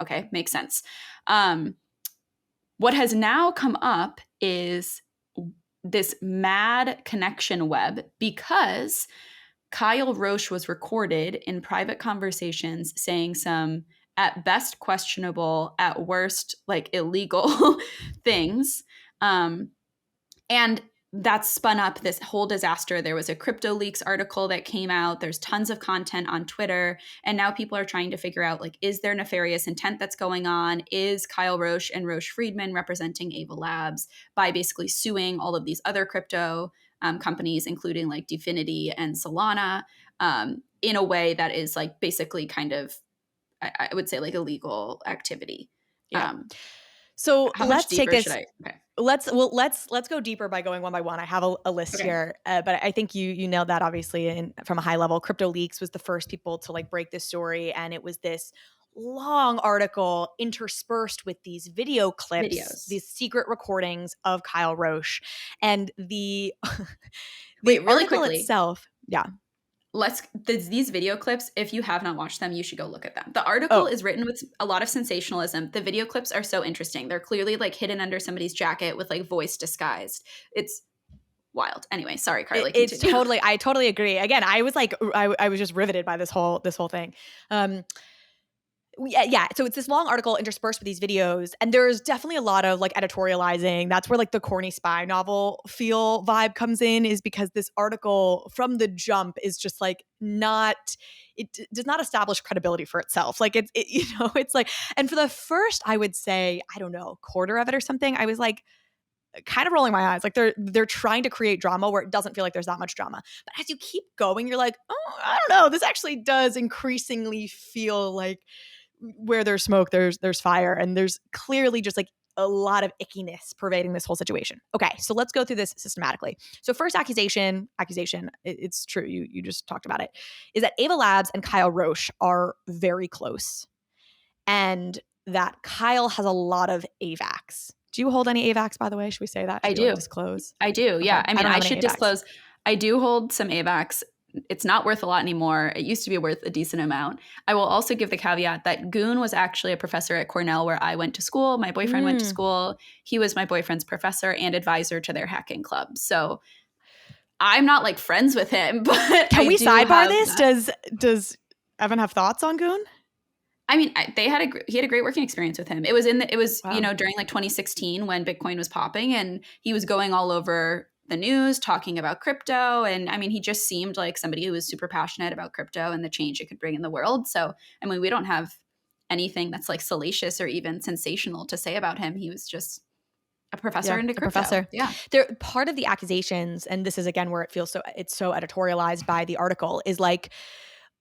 [SPEAKER 2] okay, makes sense. What has now come up is this mad connection web, because Kyle Roche was recorded in private conversations saying some, at best, questionable, at worst, like illegal things. And that spun up this whole disaster. There was a Crypto Leaks article that came out. There's tons of content on Twitter. And now people are trying to figure out, like, is there nefarious intent that's going on? Is Kyle Roche and Roche Friedman representing Ava Labs by basically suing all of these other crypto companies, including like Dfinity and Solana, in a way that is like basically kind of, I would say, like illegal activity.
[SPEAKER 1] So let's take this.
[SPEAKER 2] Okay.
[SPEAKER 1] Let's go deeper by going one by one. I have a list here, but I think you nailed that, obviously, from a high level. Crypto Leaks was the first people to like break this story, and it was this long article interspersed with these video clips, these secret recordings of Kyle Roche, and the
[SPEAKER 2] Wait, really
[SPEAKER 1] article
[SPEAKER 2] quickly
[SPEAKER 1] itself. Yeah.
[SPEAKER 2] These video clips, if you have not watched them, you should go look at them. The article is written with a lot of sensationalism. The video clips are so interesting. They're clearly like hidden under somebody's jacket with like voice disguised. It's wild. Anyway, sorry, Carly.
[SPEAKER 1] It's totally, I totally agree. Again, I was like, I was just riveted by this whole thing. Yeah. So it's this long article interspersed with these videos, and there's definitely a lot of like editorializing. That's where like the corny spy novel feel vibe comes in, is because this article from the jump is just like it does not establish credibility for itself. Like it's like, and for the first, I would say, I don't know, quarter of it or something, I was like kind of rolling my eyes. Like they're trying to create drama where it doesn't feel like there's that much drama. But as you keep going, you're like, oh, I don't know. This actually does increasingly feel like where there's smoke, there's fire, and there's clearly just like a lot of ickiness pervading this whole situation. Okay, so let's go through this systematically. So first accusation, it's true, you just talked about it, is that Ava Labs and Kyle Roche are very close, and that Kyle has a lot of AVAX. Do you hold any AVAX, by the way? Should we say that?
[SPEAKER 2] I do.
[SPEAKER 1] Disclose?
[SPEAKER 2] I do, yeah.
[SPEAKER 1] Okay.
[SPEAKER 2] I mean, I should disclose. I do hold some AVAX. It's not worth a lot anymore. It used to be worth a decent amount. I will also give the caveat that Goon was actually a professor at Cornell, where I went to school. My boyfriend went to school. He was my boyfriend's professor and advisor to their hacking club. So I'm not like friends with him, but
[SPEAKER 1] can we sidebar this? Does Evan have thoughts on Goon?
[SPEAKER 2] I mean, he had a great working experience with him. It was wow. You know, during like 2016 when Bitcoin was popping, and he was going all over the news talking about crypto. And I mean, he just seemed like somebody who was super passionate about crypto and the change it could bring in the world. So, I mean, we don't have anything that's like salacious or even sensational to say about him. He was just a professor into crypto.
[SPEAKER 1] Professor. Yeah. Part of the accusations, and this is again where it's so editorialized by the article, is like,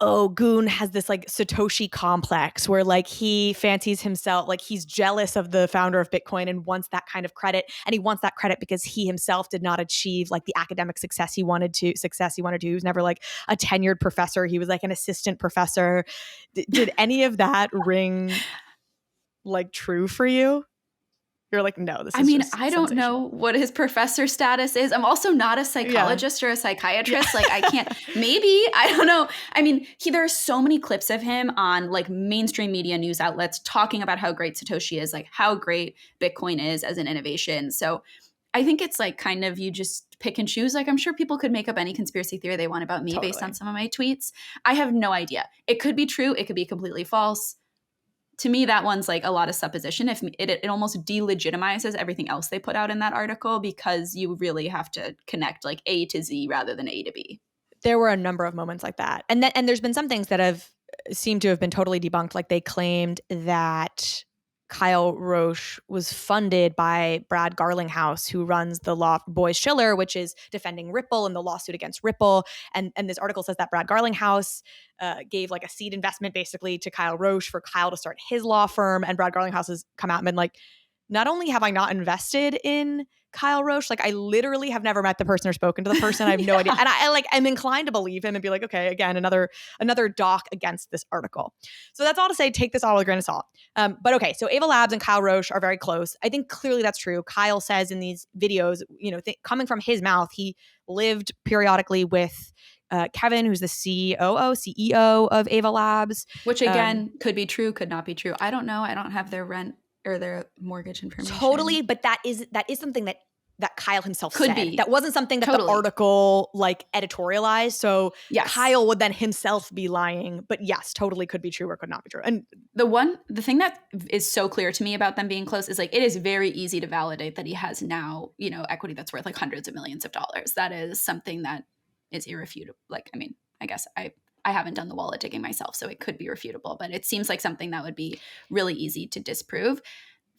[SPEAKER 1] oh, Goon has this like Satoshi complex where like he fancies himself, like he's jealous of the founder of Bitcoin and wants that kind of credit. And he wants that credit because he himself did not achieve like the academic success he wanted to. He was never like a tenured professor. He was like an assistant professor. Did any of that ring like true for you? You're like, no, this is
[SPEAKER 2] I don't know what his professor status is. I'm also not a psychologist or a psychiatrist. Like I can't, maybe, I don't know. I mean, there are so many clips of him on like mainstream media news outlets talking about how great Satoshi is, like how great Bitcoin is as an innovation. So I think it's like kind of you just pick and choose. Like I'm sure people could make up any conspiracy theory they want about me based on some of my tweets. I have no idea. It could be true. It could be completely false. To me, that one's like a lot of supposition. If it almost delegitimizes everything else they put out in that article because you really have to connect like A to Z rather than A to B.
[SPEAKER 1] There were a number of moments like that. And there's been some things that have seemed to have been totally debunked. Like they claimed that Kyle Roche was funded by Brad Garlinghouse, who runs the law Boys Schiller, which is defending Ripple and the lawsuit against Ripple. And this article says that Brad Garlinghouse gave like a seed investment basically to Kyle Roche for Kyle to start his law firm. And Brad Garlinghouse has come out and been like, not only have I not invested in Kyle Roche, like I literally have never met the person or spoken to the person. I have no idea. And I'm inclined to believe him and be like, okay, again, another doc against this article. So that's all to say, take this all with a grain of salt. But okay, so Ava Labs and Kyle Roche are very close. I think clearly that's true. Kyle says in these videos, coming from his mouth, he lived periodically with Kevin, who's the CEO of Ava Labs.
[SPEAKER 2] Which again, could be true, could not be true. I don't know. I don't have their rent or their mortgage information.
[SPEAKER 1] Totally, but that is something that Kyle himself
[SPEAKER 2] could
[SPEAKER 1] said.
[SPEAKER 2] Be.
[SPEAKER 1] That wasn't something that
[SPEAKER 2] Totally.
[SPEAKER 1] the article like editorialized. So
[SPEAKER 2] yes.
[SPEAKER 1] Kyle would then himself be lying. But yes, totally could be true or could not be true. And
[SPEAKER 2] the thing that is so clear to me about them being close is like it is very easy to validate that he has now, equity that's worth like hundreds of millions of dollars. That is something that is irrefutable. Like, I mean, I guess I haven't done the wallet digging myself, so it could be refutable, but it seems like something that would be really easy to disprove.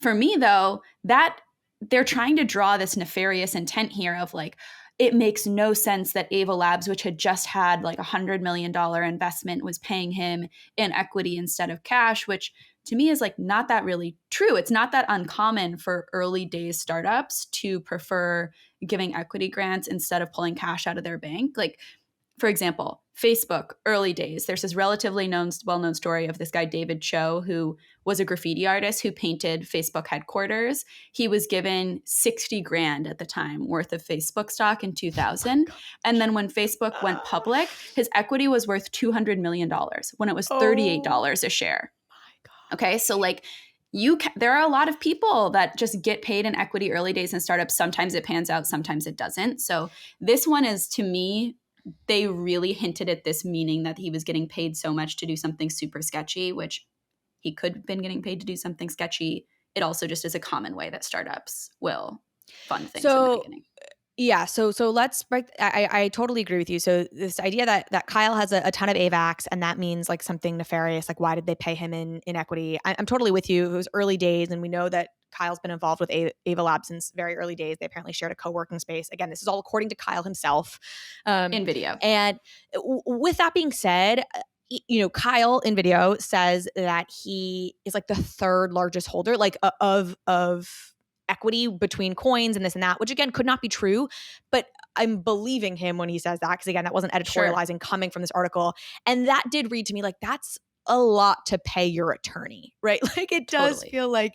[SPEAKER 2] For me, though, that they're trying to draw this nefarious intent here of like, it makes no sense that Ava Labs, which had just had like $100 million investment, was paying him in equity instead of cash, which to me is like not that really true. It's not that uncommon for early days startups to prefer giving equity grants instead of pulling cash out of their bank. Like, for example, Facebook, early days, there's this relatively well-known story of this guy, David Cho, who was a graffiti artist who painted Facebook headquarters. He was given 60 grand at the time worth of Facebook stock in 2000. And then when Facebook went public, his equity was worth $200 million when it was $38 a share. Okay, so like there are a lot of people that just get paid in equity early days in startups. Sometimes it pans out, sometimes it doesn't. So this one is, to me, they really hinted at this, meaning that he was getting paid so much to do something super sketchy, which he could have been getting paid to do something sketchy. It also just is a common way that startups will fund things in the beginning.
[SPEAKER 1] Yeah, so let's break. I totally agree with you. So this idea that Kyle has a ton of AVAX and that means like something nefarious, like why did they pay him in equity? I'm totally with you. It was early days, and we know that Kyle's been involved with Ava Labs since very early days. They apparently shared a co-working space. Again, this is all according to Kyle himself.
[SPEAKER 2] In video.
[SPEAKER 1] And with that being said, Kyle in video says that he is like the third largest holder, like of equity between coins and this and that, which again could not be true, but I'm believing him when he says that because again, that wasn't editorializing coming from this article, and that did read to me like that's a lot to pay your attorney, right? Like it does feel like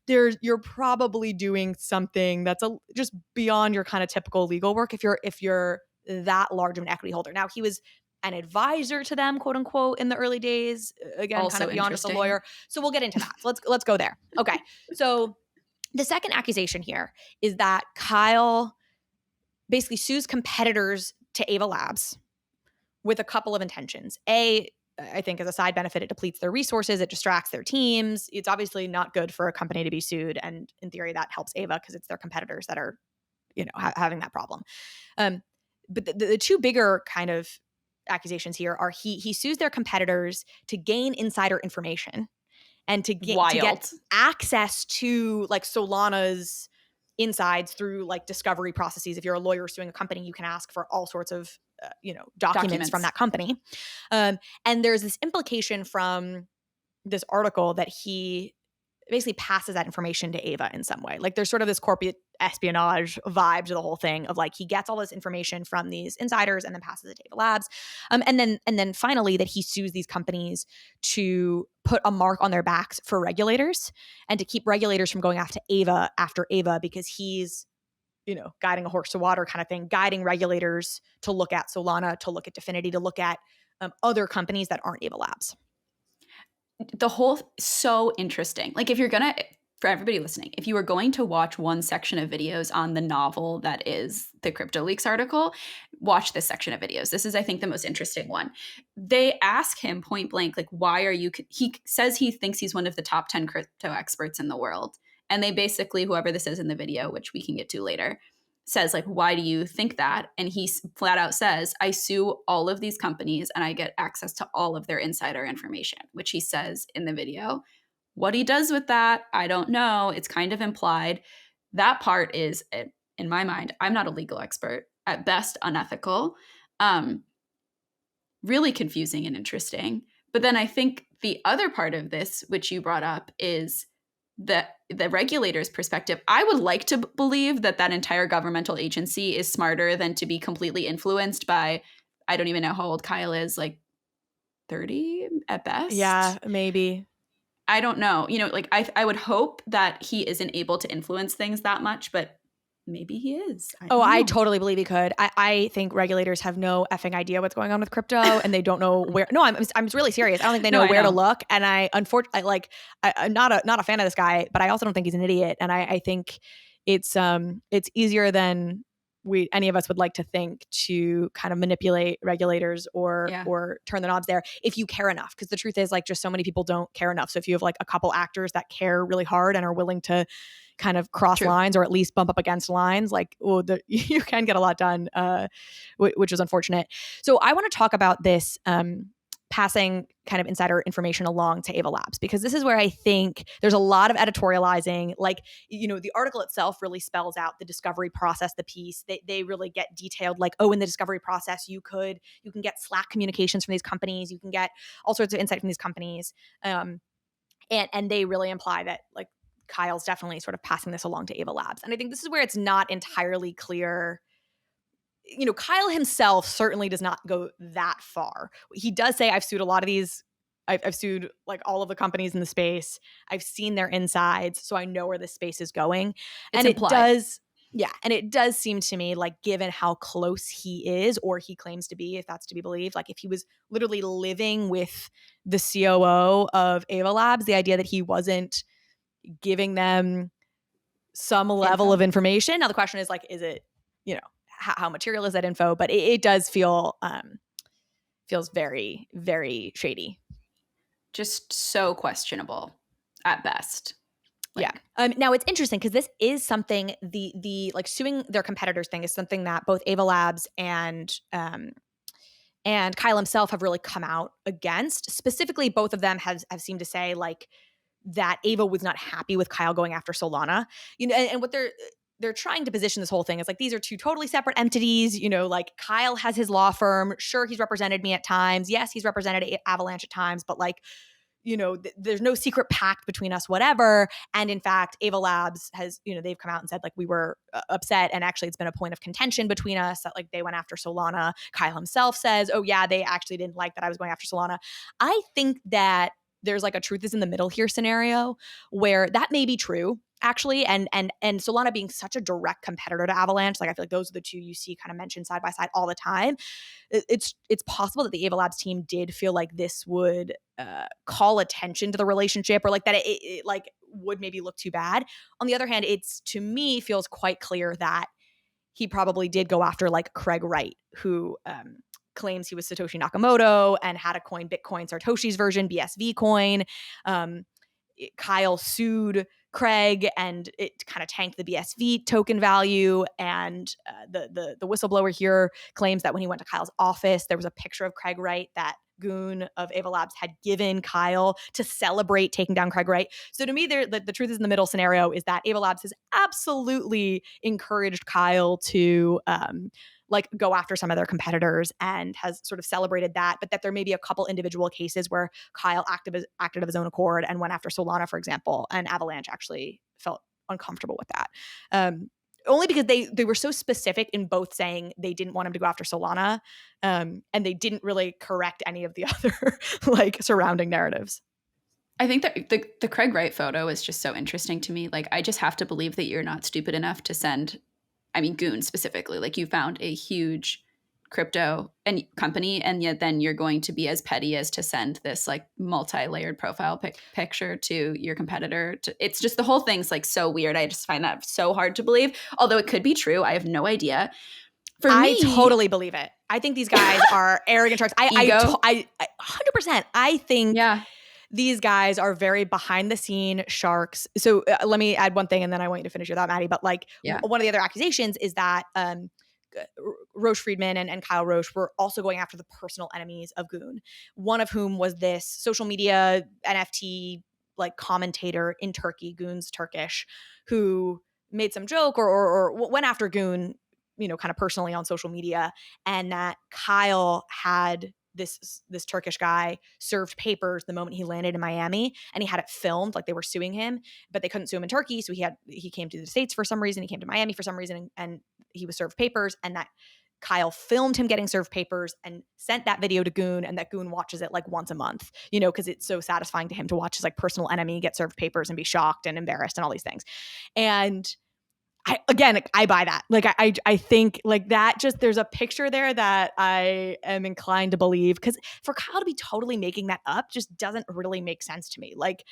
[SPEAKER 1] you're probably doing something that's just beyond your kind of typical legal work if you're that large of an equity holder. Now he was an advisor to them, quote unquote, in the early days. Again,
[SPEAKER 2] also
[SPEAKER 1] kind of beyond just a lawyer. So we'll get into that. So let's go there. Okay, so the second accusation here is that Kyle basically sues competitors to Ava Labs with a couple of intentions. I think as a side benefit, it depletes their resources, it distracts their teams. It's obviously not good for a company to be sued, and in theory, that helps Ava because it's their competitors that are, having that problem. But the two bigger kind of accusations here are he sues their competitors to gain insider information and to get access to like Solana's insides through like discovery processes. If you're a lawyer suing a company, you can ask for all sorts of documents from that company. And there's this implication from this article that he basically passes that information to Ava in some way. Like there's sort of this corporate espionage vibe to the whole thing of like he gets all this information from these insiders and then passes it to Ava Labs. And then finally that he sues these companies to put a mark on their backs for regulators and to keep regulators from going after Ava because he's guiding a horse to water kind of thing, guiding regulators to look at Solana, to look at Definity, to look at other companies that aren't Ava Labs.
[SPEAKER 2] The whole so interesting. Like if you're gonna for everybody listening, if you are going to watch one section of videos on the novel that is the Crypto Leaks article, watch this section of videos. This is, I think, the most interesting one. They ask him point blank, like, why are you, he says he thinks he's one of the top 10 crypto experts in the world. And they basically, whoever this is in the video, which we can get to later, says, like, why do you think that? And he flat out says, I sue all of these companies and I get access to all of their insider information, which he says in the video. What he does with that, I don't know. It's kind of implied. That part is, in my mind, I'm not a legal expert, at best unethical, really confusing and interesting. But then I think the other part of this, which you brought up, is the regulator's perspective. I would like to believe that that entire governmental agency is smarter than to be completely influenced by, I don't even know how old Kyle is, like 30 at best?
[SPEAKER 1] Yeah, maybe.
[SPEAKER 2] I don't know. You know, like I would hope that he isn't able to influence things that much, but maybe he is.
[SPEAKER 1] I totally believe he could. I think regulators have no effing idea what's going on with crypto, and they don't know where. No, I'm really serious. I don't think they know where to look. And unfortunately, I'm not a fan of this guy, but I also don't think he's an idiot. And I think it's easier than any of us would like to think to kind of manipulate regulators or turn the knobs there if you care enough. Because the truth is, like, just so many people don't care enough. So if you have like a couple actors that care really hard and are willing to kind of cross lines or at least bump up against lines, like, you can get a lot done, which is unfortunate. So I want to talk about this passing kind of insider information along to Ava Labs, because this is where I think there's a lot of editorializing. Like, you know, the article itself really spells out the discovery process, the piece. They really get detailed, like, oh, in the discovery process, you can get Slack communications from these companies, you can get all sorts of insight from these companies. And they really imply that, like, Kyle's definitely sort of passing this along to Ava Labs. And I think this is where it's not entirely clear. You know, Kyle himself certainly does not go that far. He does say, I've sued a lot of these. I've sued like all of the companies in the space. I've seen their insides, so I know where this space is going. And it does seem to me, like, given how close he is, or he claims to be, if that's to be believed, like if he was literally living with the COO of Ava Labs, the idea that he wasn't giving them some level of information. Now the question is, like, is it, you know, how material is that info? But it does feels very, very shady.
[SPEAKER 2] Just so questionable at best.
[SPEAKER 1] Like, yeah. Now it's interesting because this is something, the like suing their competitors thing is something that both Ava Labs and Kyle himself have really come out against. Specifically, both of them have seemed to say, like, that Ava was not happy with Kyle going after Solana. You know, and what they're trying to position this whole thing is, like, these are two totally separate entities. You know, like, Kyle has his law firm. Sure, he's represented me at times. Yes, he's represented Avalanche at times, but, like, you know, there's no secret pact between us, whatever. And in fact, Ava Labs has, you know, they've come out and said, like, we were upset. And actually it's been a point of contention between us that, like, they went after Solana. Kyle himself says, oh yeah, they actually didn't like that I was going after Solana. I think that there's like a truth is in the middle here scenario where that may be true, actually. And Solana being such a direct competitor to Avalanche, like, I feel like those are the two you see kind of mentioned side by side all the time. It's possible that the Ava Labs team did feel like this would call attention to the relationship, or like that it like would maybe look too bad. On the other hand, it's, to me, feels quite clear that he probably did go after, like, Craig Wright, who claims he was Satoshi Nakamoto and had a coin, Bitcoin Satoshi's version, BSV coin. Kyle sued Craig and it kind of tanked the BSV token value. And the whistleblower here claims that when he went to Kyle's office, there was a picture of Craig Wright that Goon of Ava Labs had given Kyle to celebrate taking down Craig Wright. So to me, the truth is in the middle scenario is that Ava Labs has absolutely encouraged Kyle to like go after some of their competitors and has sort of celebrated that, but that there may be a couple individual cases where Kyle acted of his own accord and went after Solana, for example, and Avalanche actually felt uncomfortable with that. Only because they were so specific in both saying they didn't want him to go after Solana, and they didn't really correct any of the other like surrounding narratives.
[SPEAKER 2] I think that the Craig Wright photo is just so interesting to me. Like, I just have to believe that you're not stupid enough to send, I mean, Goon specifically, like, you found a huge crypto and company, and yet then you're going to be as petty as to send this like multi-layered profile picture to your competitor. It's just, the whole thing's like so weird. I just find that so hard to believe, although it could be true. I have no idea.
[SPEAKER 1] I totally believe it. I think these guys are arrogant sharks.
[SPEAKER 2] Ego?
[SPEAKER 1] I 100%. I think
[SPEAKER 2] Yeah.
[SPEAKER 1] these guys are very behind the scene sharks. So let me add one thing and then I want you to finish your thought, Maddie. But like one of the other accusations is that Roche Friedman and Kyle Roche were also going after the personal enemies of Goon, one of whom was this social media NFT like commentator in Turkey, Goon's Turkish, who made some joke or went after Goon, you know, kind of personally on social media, and that Kyle had this Turkish guy served papers the moment he landed in Miami, and he had it filmed, like they were suing him, but they couldn't sue him in Turkey, so he came to the States for some reason, he came to Miami for some reason, and he was served papers, and that Kyle filmed him getting served papers and sent that video to Goon, and that Goon watches it like once a month, you know, because it's so satisfying to him to watch his like personal enemy get served papers and be shocked and embarrassed and all these things. And I buy that. Like, I think like that, just there's a picture there that I am inclined to believe, because for Kyle to be totally making that up just doesn't really make sense to me. Like,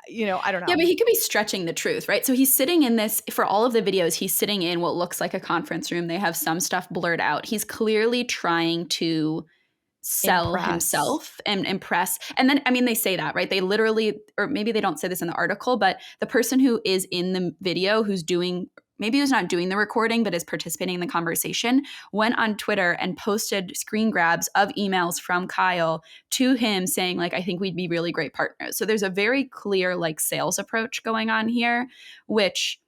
[SPEAKER 1] you know, I don't know.
[SPEAKER 2] Yeah, but he could be stretching the truth, right? So he's sitting in this, for all of the videos, he's sitting in what looks like a conference room. They have some stuff blurred out. He's clearly trying to sell himself and impress. And then, I mean, they say that, right? They literally, or maybe they don't say this in the article, but the person who is in the video, who's doing, maybe who's not doing the recording, but is participating in the conversation, went on Twitter and posted screen grabs of emails from Kyle to him saying, like, I think we'd be really great partners. So there's a very clear, like, sales approach going on here, which,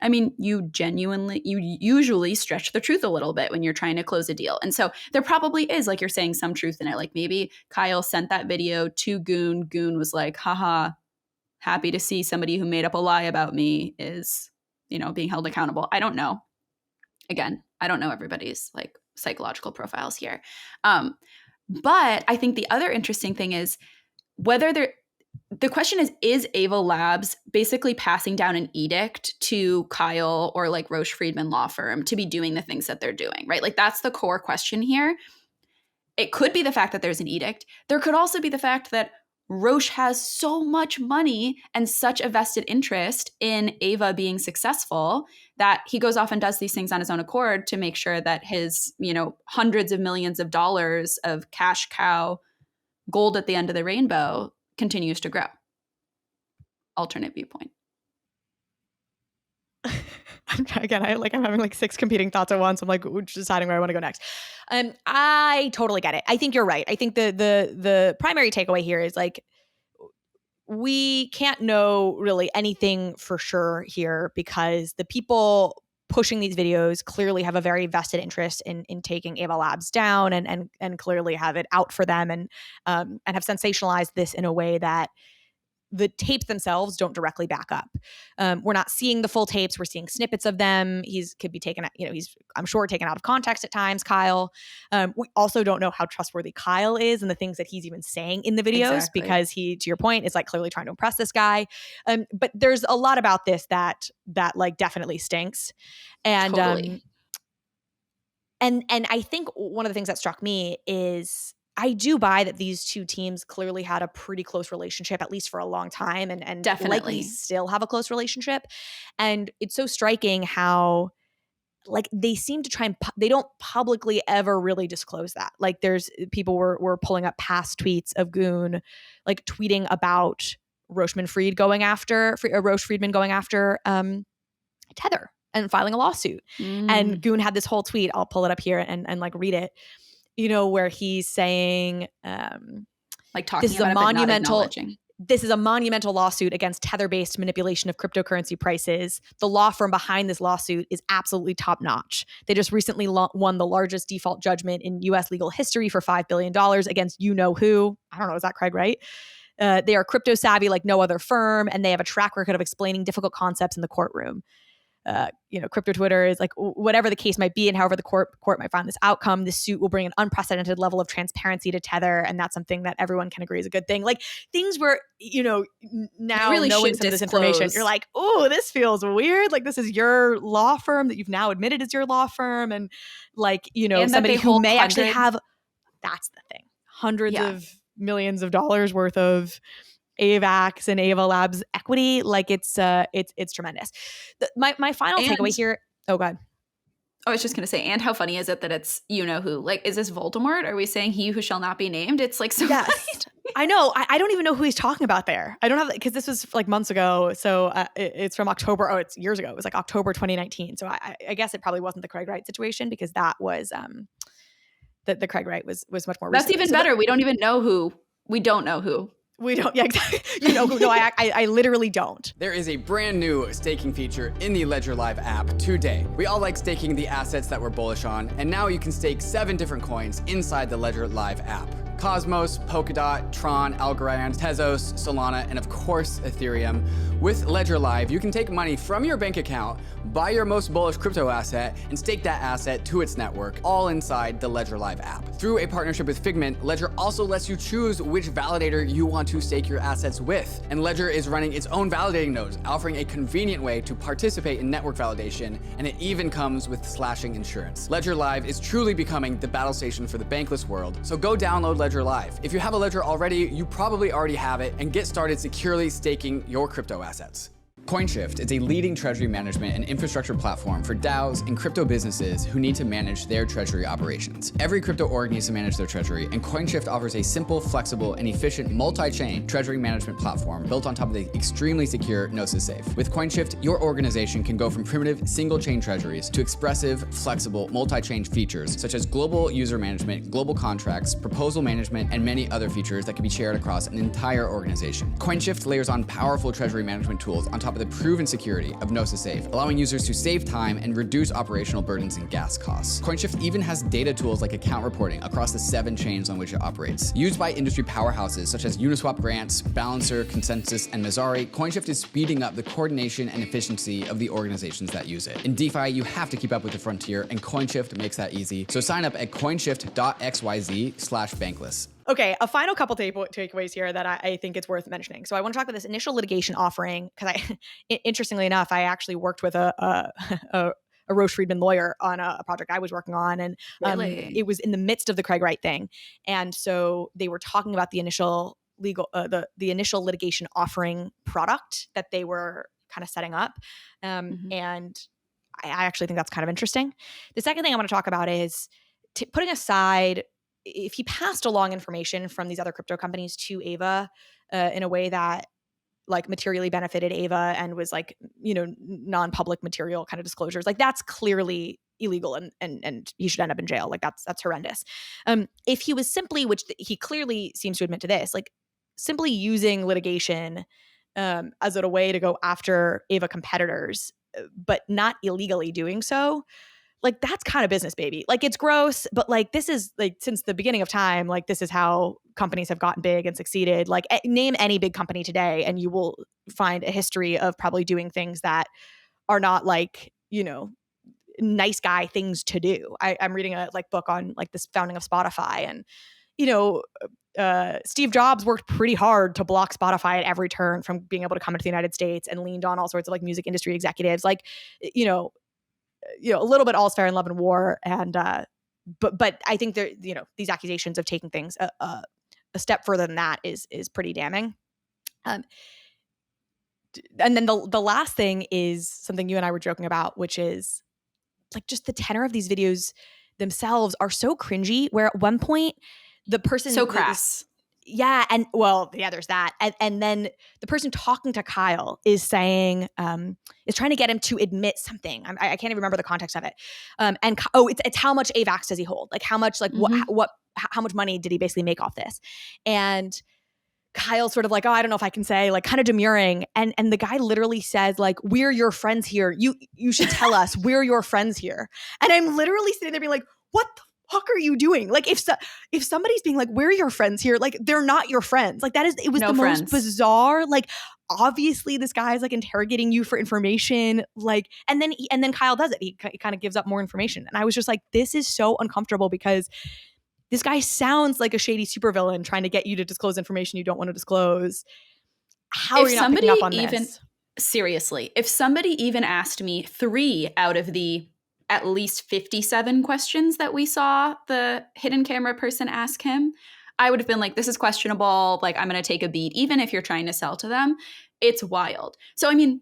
[SPEAKER 2] I mean, you usually stretch the truth a little bit when you're trying to close a deal. And so there probably is, like you're saying, some truth in it. Like maybe Kyle sent that video to Goon. Goon was like, haha, happy to see somebody who made up a lie about me is, you know, being held accountable. I don't know. Again, I don't know everybody's like psychological profiles here. But I think the other interesting thing is whether the question is Ava Labs basically passing down an edict to Kyle or like Roche Friedman law firm to be doing the things that they're doing, right? Like that's the core question here. It could be the fact that there's an edict. There could also be the fact that Roche has so much money and such a vested interest in Ava being successful that he goes off and does these things on his own accord to make sure that his, you know, hundreds of millions of dollars of cash cow gold at the end of the rainbow continues to grow. Alternate viewpoint.
[SPEAKER 1] I'm having like 6 competing thoughts at once. I'm like deciding where I want to go next. I totally get it. I think you're right. I think the primary takeaway here is like we can't know really anything for sure here because the people pushing these videos clearly have a very vested interest in taking Ava Labs down and clearly have it out for them and have sensationalized this in a way that the tapes themselves don't directly back up. We're not seeing the full tapes. We're seeing snippets of them. Could be taken, he's, I'm sure, taken out of context at times, Kyle. We also don't know how trustworthy Kyle is and the things that he's even saying in the videos because he, to your point, is like clearly trying to impress this guy. But there's a lot about this that like definitely stinks. And,
[SPEAKER 2] totally.
[SPEAKER 1] And I think one of the things that struck me is I do buy that these two teams clearly had a pretty close relationship, at least for a long time, and
[SPEAKER 2] definitely
[SPEAKER 1] likely still have a close relationship. And it's so striking how like they seem to try and they don't publicly ever really disclose that. Like there's people were pulling up past tweets of Goon, like tweeting about Roche Friedman going after Tether and filing a lawsuit. And Goon had this whole tweet. I'll pull it up here and like read it. Where he's saying,
[SPEAKER 2] like talking this is about a monumental.
[SPEAKER 1] This is a monumental lawsuit against tether-based manipulation of cryptocurrency prices. The law firm behind this lawsuit is absolutely top-notch. They just recently won the largest default judgment in U.S. legal history for $5 billion against you-know-who. I don't know, is that Craig right? They are crypto-savvy like no other firm, and they have a track record of explaining difficult concepts in the courtroom. crypto Twitter is like whatever the case might be, and however the court might find this outcome, this suit will bring an unprecedented level of transparency to Tether, and that's something that everyone can agree is a good thing. Like things where now
[SPEAKER 2] really
[SPEAKER 1] knowing some of this information, you're like, oh, this feels weird. Like this is your law firm that you've now admitted is your law firm, and like and somebody who may actually have. That's the thing. Hundreds of millions of dollars worth of AVAX and Ava Labs equity. Like it's tremendous. My final takeaway here. Oh, God.
[SPEAKER 2] I was just going to say, and how funny is it that it's who? Like, is this Voldemort? Are we saying he who shall not be named? It's like so.
[SPEAKER 1] Yes, I know. I don't even know who he's talking about there. I don't have because this was like months ago. So it's from October. Oh, it's years ago. It was like October 2019. So I guess it probably wasn't the Craig Wright situation because that was the Craig Wright was much more.
[SPEAKER 2] That's even better. We don't even know who. We don't know who.
[SPEAKER 1] We don't. Yeah, exactly. No, I literally don't.
[SPEAKER 3] There is a brand new staking feature in the Ledger Live app today. We all like staking the assets that we're bullish on, and now you can stake 7 different coins inside the Ledger Live app. Cosmos, Polkadot, Tron, Algorand, Tezos, Solana, and of course, Ethereum. With Ledger Live, you can take money from your bank account, buy your most bullish crypto asset, and stake that asset to its network, all inside the Ledger Live app. Through a partnership with Figment, Ledger also lets you choose which validator you want to stake your assets with. And Ledger is running its own validating nodes, offering a convenient way to participate in network validation, and it even comes with slashing insurance. Ledger Live is truly becoming the battle station for the bankless world, so go download Ledger Live. If you have a Ledger already, you probably already have it, and get started securely staking your crypto assets. COINSHIFT is a leading treasury management and infrastructure platform for DAOs and crypto businesses who need to manage their treasury operations. Every crypto org needs to manage their treasury, and COINSHIFT offers a simple, flexible, and efficient multi-chain treasury management platform built on top of the extremely secure Gnosis Safe. With COINSHIFT, your organization can go from primitive single-chain treasuries to expressive, flexible, multi-chain features such as global user management, global contracts, proposal management, and many other features that can be shared across an entire organization. COINSHIFT layers on powerful treasury management tools on top of the proven security of Gnosis Safe, allowing users to save time and reduce operational burdens and gas costs. COINSHIFT even has data tools like account reporting across the 7 chains on which it operates. Used by industry powerhouses such as Uniswap Grants, Balancer, Consensus, and Messari, COINSHIFT is speeding up the coordination and efficiency of the organizations that use it. In DeFi, you have to keep up with the frontier, and COINSHIFT makes that easy. So sign up at coinshift.xyz/bankless.
[SPEAKER 1] Okay, a final couple takeaways here that I think it's worth mentioning. So I want to talk about this initial litigation offering because interestingly enough, I actually worked with a Roche Friedman lawyer on a project I was working on, and it was in the midst of the Craig Wright thing, and so they were talking about the initial the initial litigation offering product that they were kind of setting up, and I actually think that's kind of interesting. The second thing I want to talk about is putting aside. If he passed along information from these other crypto companies to Ava in a way that like materially benefited Ava and was like, non-public material kind of disclosures, like that's clearly illegal and he should end up in jail. Like that's horrendous. If he was simply, which he clearly seems to admit to this, like simply using litigation as a way to go after Ava competitors, but not illegally doing so, like that's kind of business, baby. Like it's gross, but like this is like since the beginning of time, like this is how companies have gotten big and succeeded. Like name any big company today and you will find a history of probably doing things that are not like, nice guy things to do. I'm reading a book on like this founding of Spotify, and Steve Jobs worked pretty hard to block Spotify at every turn from being able to come into the United States and leaned on all sorts of like music industry executives. Like, a little bit all's fair in love and war, and but I think there, these accusations of taking things a step further than that is pretty damning. And then the last thing is something you and I were joking about, which is like just the tenor of these videos themselves are so cringy. Where at one point the person
[SPEAKER 2] so crass.
[SPEAKER 1] Yeah. And there's that. And then the person talking to Kyle is saying, is trying to get him to admit something. I can't even remember the context of it. It's how much AVAX does he hold? Like how much, like how much money did he basically make off this? And Kyle's sort of like, I don't know if I can say, like kind of demurring. And the guy literally says like, we're your friends here. You should tell us we're your friends here. And I'm literally sitting there being like, what the fuck are you doing? Like if somebody's being like, where are your friends here? Like they're not your friends. Like it was
[SPEAKER 2] No
[SPEAKER 1] the
[SPEAKER 2] friends.
[SPEAKER 1] most bizarre. Like obviously this guy's like interrogating you for information. Like and then Kyle does it. He kind of gives up more information. And I was just like, this is so uncomfortable because this guy sounds like a shady supervillain trying to get you to disclose information you don't want to disclose. How are you not picking up on this?
[SPEAKER 2] Seriously, if somebody even asked me 3 out of the at least 57 questions that we saw the hidden camera person ask him, I would have been like, this is questionable. Like, I'm going to take a beat, even if you're trying to sell to them. It's wild. So, I mean,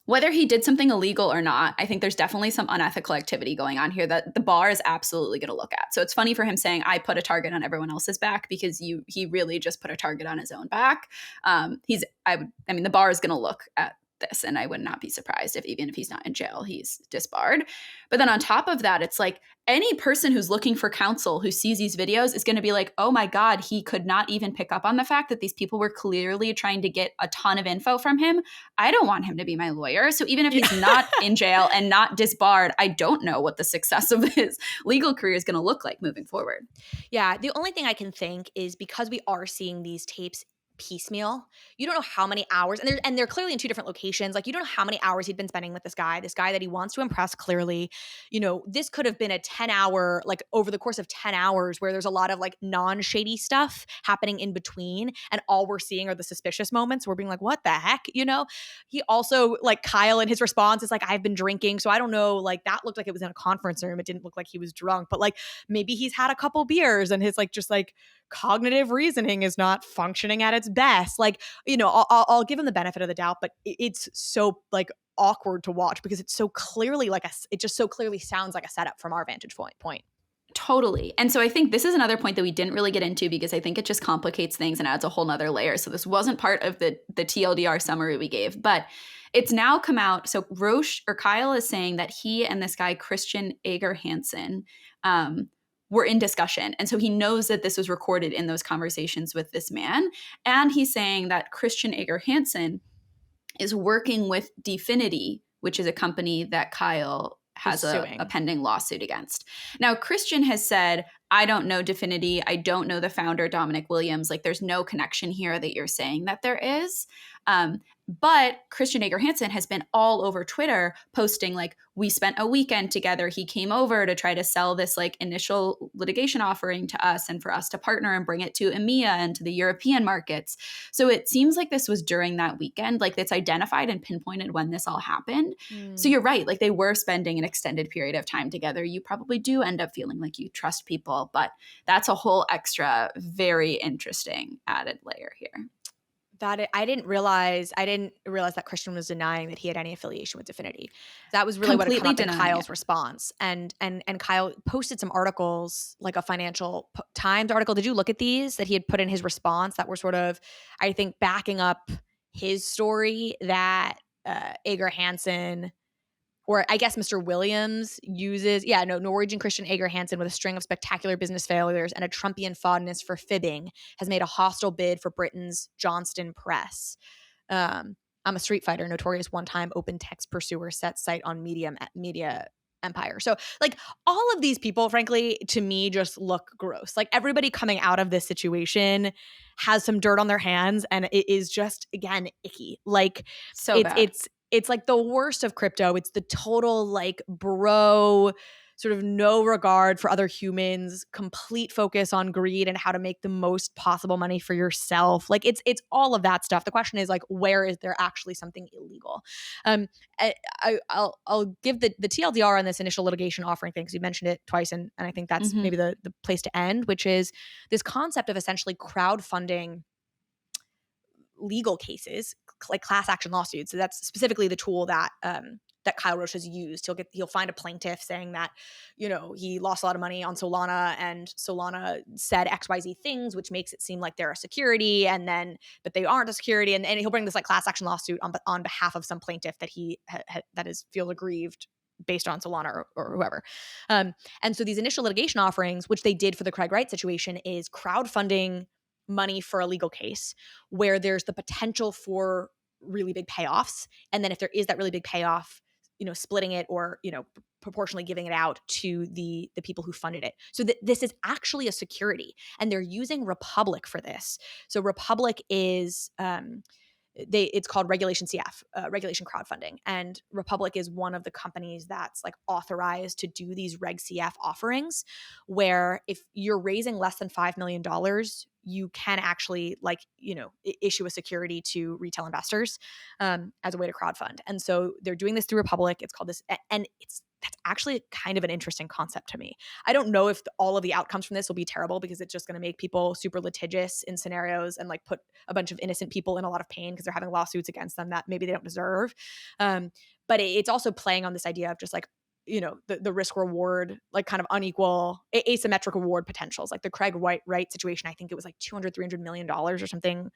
[SPEAKER 2] whether he did something illegal or not, I think there's definitely some unethical activity going on here that the bar is absolutely going to look at. So it's funny for him saying, I put a target on everyone else's back, because he really just put a target on his own back. The bar is going to look at this, and I would not be surprised if even if he's not in jail, he's disbarred. But then on top of that, it's like any person who's looking for counsel who sees these videos is going to be like, oh my God, he could not even pick up on the fact that these people were clearly trying to get a ton of info from him. I don't want him to be my lawyer. So even if he's not in jail and not disbarred, I don't know what the success of his legal career is going to look like moving forward.
[SPEAKER 1] Yeah, the only thing I can think is because we are seeing these tapes piecemeal, you don't know how many hours, and they're clearly in 2 different locations. Like you don't know how many hours he'd been spending with this guy that he wants to impress clearly. You know, this could have been a 10-hour, like over the course of 10 hours where there's a lot of like non-shady stuff happening in between, and all we're seeing are the suspicious moments. We're being like, what the heck? You know, he also, like Kyle in his response is like, I've been drinking. So I don't know, like that looked like it was in a conference room. It didn't look like he was drunk, but like maybe he's had a couple beers and his like just like cognitive reasoning is not functioning at its best. Like, you know, I'll give him the benefit of the doubt, but it's so like awkward to watch because it's so clearly like it just so clearly sounds like a setup from our vantage point.
[SPEAKER 2] Totally. And so I think this is another point that we didn't really get into because I think it just complicates things and adds a whole nother layer. So this wasn't part of the TLDR summary we gave, but it's now come out. So Kyle is saying that he and this guy, Christian Ager Hansen, were in discussion. And so he knows that this was recorded in those conversations with this man. And he's saying that Christian Ager Hansen is working with Dfinity, which is a company that Kyle has a pending lawsuit against. Now, Christian has said, I don't know Dfinity. I don't know the founder, Dominic Williams. Like, there's no connection here that you're saying that there is. But Christian Ager Hansen has been all over Twitter posting like, we spent a weekend together. He came over to try to sell this like initial litigation offering to us and for us to partner and bring it to EMEA and to the European markets. So it seems like this was during that weekend, like it's identified and pinpointed when this all happened. So you're right. Like they were spending an extended period of time together. You probably do end up feeling like you trust people, but that's a whole extra, very interesting added layer here.
[SPEAKER 1] I didn't realize that Christian was denying that he had any affiliation with Dfinity. That was really
[SPEAKER 2] Completely
[SPEAKER 1] what came up in Kyle's
[SPEAKER 2] it.
[SPEAKER 1] response. And Kyle posted some articles, like a Financial Times article. Did you look at these that he had put in his response that were sort of, I think, backing up his story that Ager Hansen, or I guess Mr. Williams Norwegian Christian Ager Hansen, with a string of spectacular business failures and a Trumpian fondness for fibbing, has made a hostile bid for Britain's Johnston Press. I'm a street fighter, notorious one-time open text pursuer, set sight on media empire. So like all of these people, frankly, to me just look gross. Like everybody coming out of this situation has some dirt on their hands, and it is just, again, icky. Like
[SPEAKER 2] so bad.
[SPEAKER 1] It's like the worst of crypto. It's the total like bro, sort of no regard for other humans, complete focus on greed and how to make the most possible money for yourself. Like it's all of that stuff. The question is like, where is there actually something illegal? I'll give the TLDR on this initial litigation offering thing, because you mentioned it twice, and I think that's maybe the place to end, which is this concept of essentially crowdfunding legal cases, like class action lawsuits. So that's specifically the tool that Kyle Roche has used. He'll find a plaintiff saying that, you know, he lost a lot of money on Solana, and Solana said XYZ things, which makes it seem like they're a security, but they aren't a security, and he'll bring this like class action lawsuit on behalf of some plaintiff that he feels aggrieved based on Solana or whoever. And so these initial litigation offerings, which they did for the Craig Wright situation, is crowdfunding money for a legal case where there's the potential for really big payoffs. And then if there is that really big payoff, you know, splitting it or, you know, proportionally giving it out to the people who funded it. So this is actually a security, and they're using Republic for this. So Republic is it's called Regulation CF, Regulation Crowdfunding, and Republic is one of the companies that's like authorized to do these Reg CF offerings, where if you're raising less than $5 million, you can actually issue a security to retail investors as a way to crowdfund. And so they're doing this through Republic. It's called this, and that's actually kind of an interesting concept to me. I don't know if all of the outcomes from this will be terrible, because it's just going to make people super litigious in scenarios and like put a bunch of innocent people in a lot of pain because they're having lawsuits against them that maybe they don't deserve. But it's also playing on this idea of just like, the risk reward, like kind of unequal asymmetric reward potentials, like the Craig Wright situation. I think it was like $200-300 million or something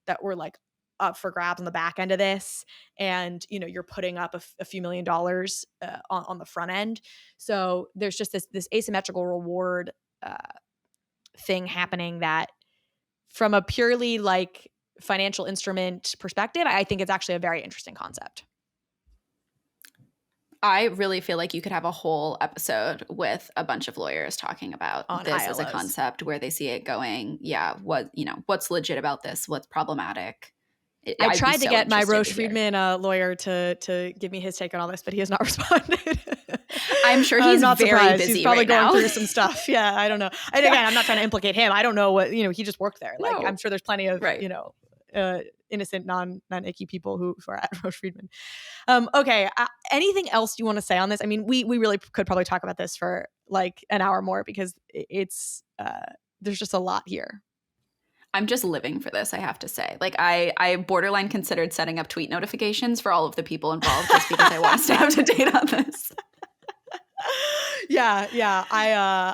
[SPEAKER 1] that were like up for grabs on the back end of this, and you're putting up a few $1,000,000 on the front end. So there's just this asymmetrical reward thing happening that, from a purely like financial instrument perspective, I think it's actually a very interesting concept.
[SPEAKER 2] I really feel like you could have a whole episode with a bunch of lawyers talking about
[SPEAKER 1] On
[SPEAKER 2] this
[SPEAKER 1] ILOs.
[SPEAKER 2] As a concept, where they see it going. Yeah, what's legit about this? What's problematic?
[SPEAKER 1] I tried to get my Roche Friedman lawyer to give me his take on all this, but he has not responded.
[SPEAKER 2] I'm sure he's
[SPEAKER 1] not
[SPEAKER 2] very
[SPEAKER 1] surprised.
[SPEAKER 2] busy.
[SPEAKER 1] He's probably
[SPEAKER 2] right
[SPEAKER 1] going
[SPEAKER 2] now.
[SPEAKER 1] through some stuff. Yeah, I don't know. And again, I'm not trying to implicate him. I don't know what he just worked there. Like,
[SPEAKER 2] No.
[SPEAKER 1] I'm sure there's plenty of
[SPEAKER 2] Right.
[SPEAKER 1] innocent, non-icky people who are at Roche Friedman. Okay. Anything else you want to say on this? I mean, we really could probably talk about this for like an hour more, because it's there's just a lot here.
[SPEAKER 2] I'm just living for this, I have to say. Like, I borderline considered setting up tweet notifications for all of the people involved, just because I want us to have to date on this.
[SPEAKER 1] Yeah.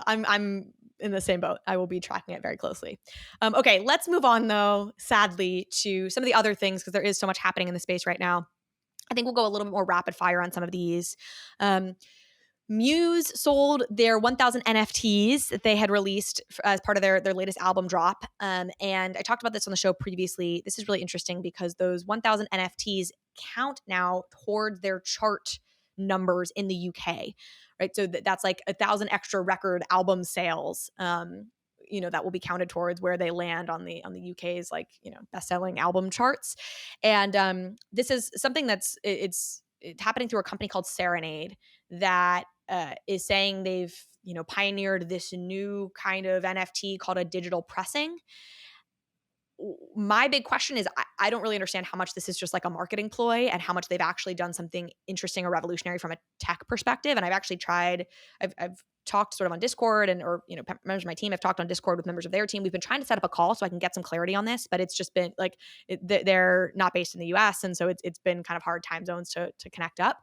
[SPEAKER 1] I'm in the same boat. I will be tracking it very closely. Okay, let's move on though, sadly, to some of the other things, because there is so much happening in the space right now. I think we'll go a little bit more rapid fire on some of these. Muse sold their 1,000 NFTs that they had released as part of their latest album drop. And I talked about this on the show previously. This is really interesting because those 1,000 NFTs count now towards their chart numbers in the UK, right? So that's like 1,000 extra record album sales, that will be counted towards where they land on the UK's like, best-selling album charts. And this is something that's it's happening through a company called Serenade that is saying they've pioneered this new kind of NFT called a digital pressing. My big question is, I don't really understand how much this is just like a marketing ploy and how much they've actually done something interesting or revolutionary from a tech perspective. And I've actually tried, I've talked sort of on Discord or members of my team have talked on Discord with members of their team. We've been trying to set up a call so I can get some clarity on this, but it's just been like, they're not based in the US. And so it's been kind of hard time zones to connect up.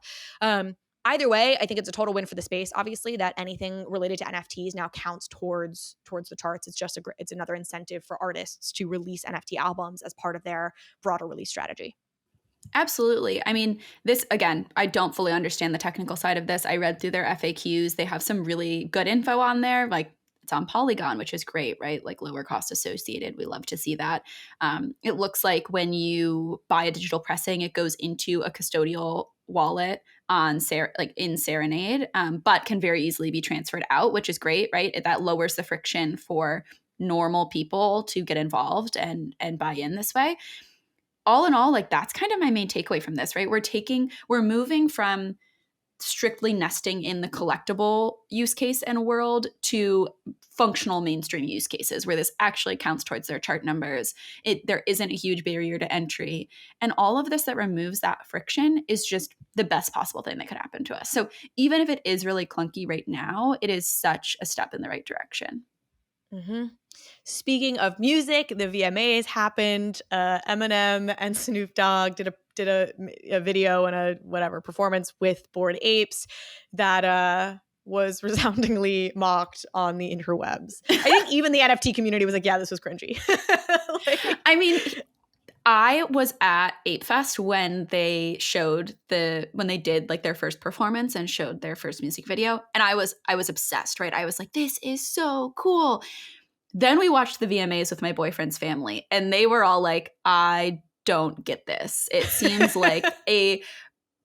[SPEAKER 1] Either way, I think it's a total win for the space. Obviously, that anything related to NFTs now counts towards the charts. It's just it's another incentive for artists to release NFT albums as part of their broader release strategy.
[SPEAKER 2] Absolutely. I mean, this, again, I don't fully understand the technical side of this. I read through their FAQs. They have some really good info on there. Like, it's on Polygon, which is great, right? Like, lower cost associated. We love to see that. It looks like when you buy a digital pressing, it goes into a custodial wallet on in Serenade, but can very easily be transferred out, which is great, right? That lowers the friction for normal people to get involved and buy in this way. All in all, like, that's kind of my main takeaway from this, right? We're moving from strictly nesting in the collectible use case in a world to functional mainstream use cases where this actually counts towards their chart numbers. There isn't a huge barrier to entry. And all of this that removes that friction is just the best possible thing that could happen to us. So even if it is really clunky right now, it is such a step in the right direction.
[SPEAKER 1] Mm-hmm. Speaking of music, the VMAs happened. Eminem and Snoop Dogg did a video and a performance with Bored Apes that was resoundingly mocked on the interwebs. I think even the NFT community was like, yeah, this was cringy.
[SPEAKER 2] I mean, I was at Ape Fest when they did like their first performance and showed their first music video, and I was obsessed, right? I was like, this is so cool. Then we watched the VMAs with my boyfriend's family, and they were all like, I don't get this. It seems like a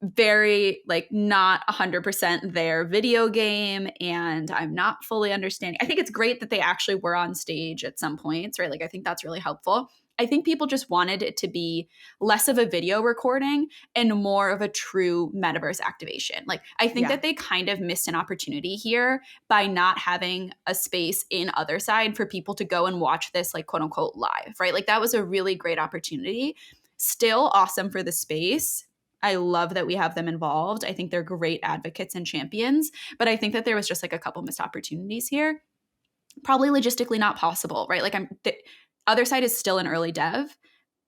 [SPEAKER 2] very like not 100% their video game, and I'm not fully understanding. I think it's great that they actually were on stage at some points, right? Like I think that's really helpful. I think people just wanted it to be less of a video recording and more of a true metaverse activation. Like I think that they kind of missed an opportunity here by not having a space in Otherside for people to go and watch this like quote unquote live, right? Like that was a really great opportunity. Still awesome for the space. I love that we have them involved. I think they're great advocates and champions, but I think that there was just like a couple missed opportunities here. Probably logistically not possible, right? Like Otherside is still in early dev.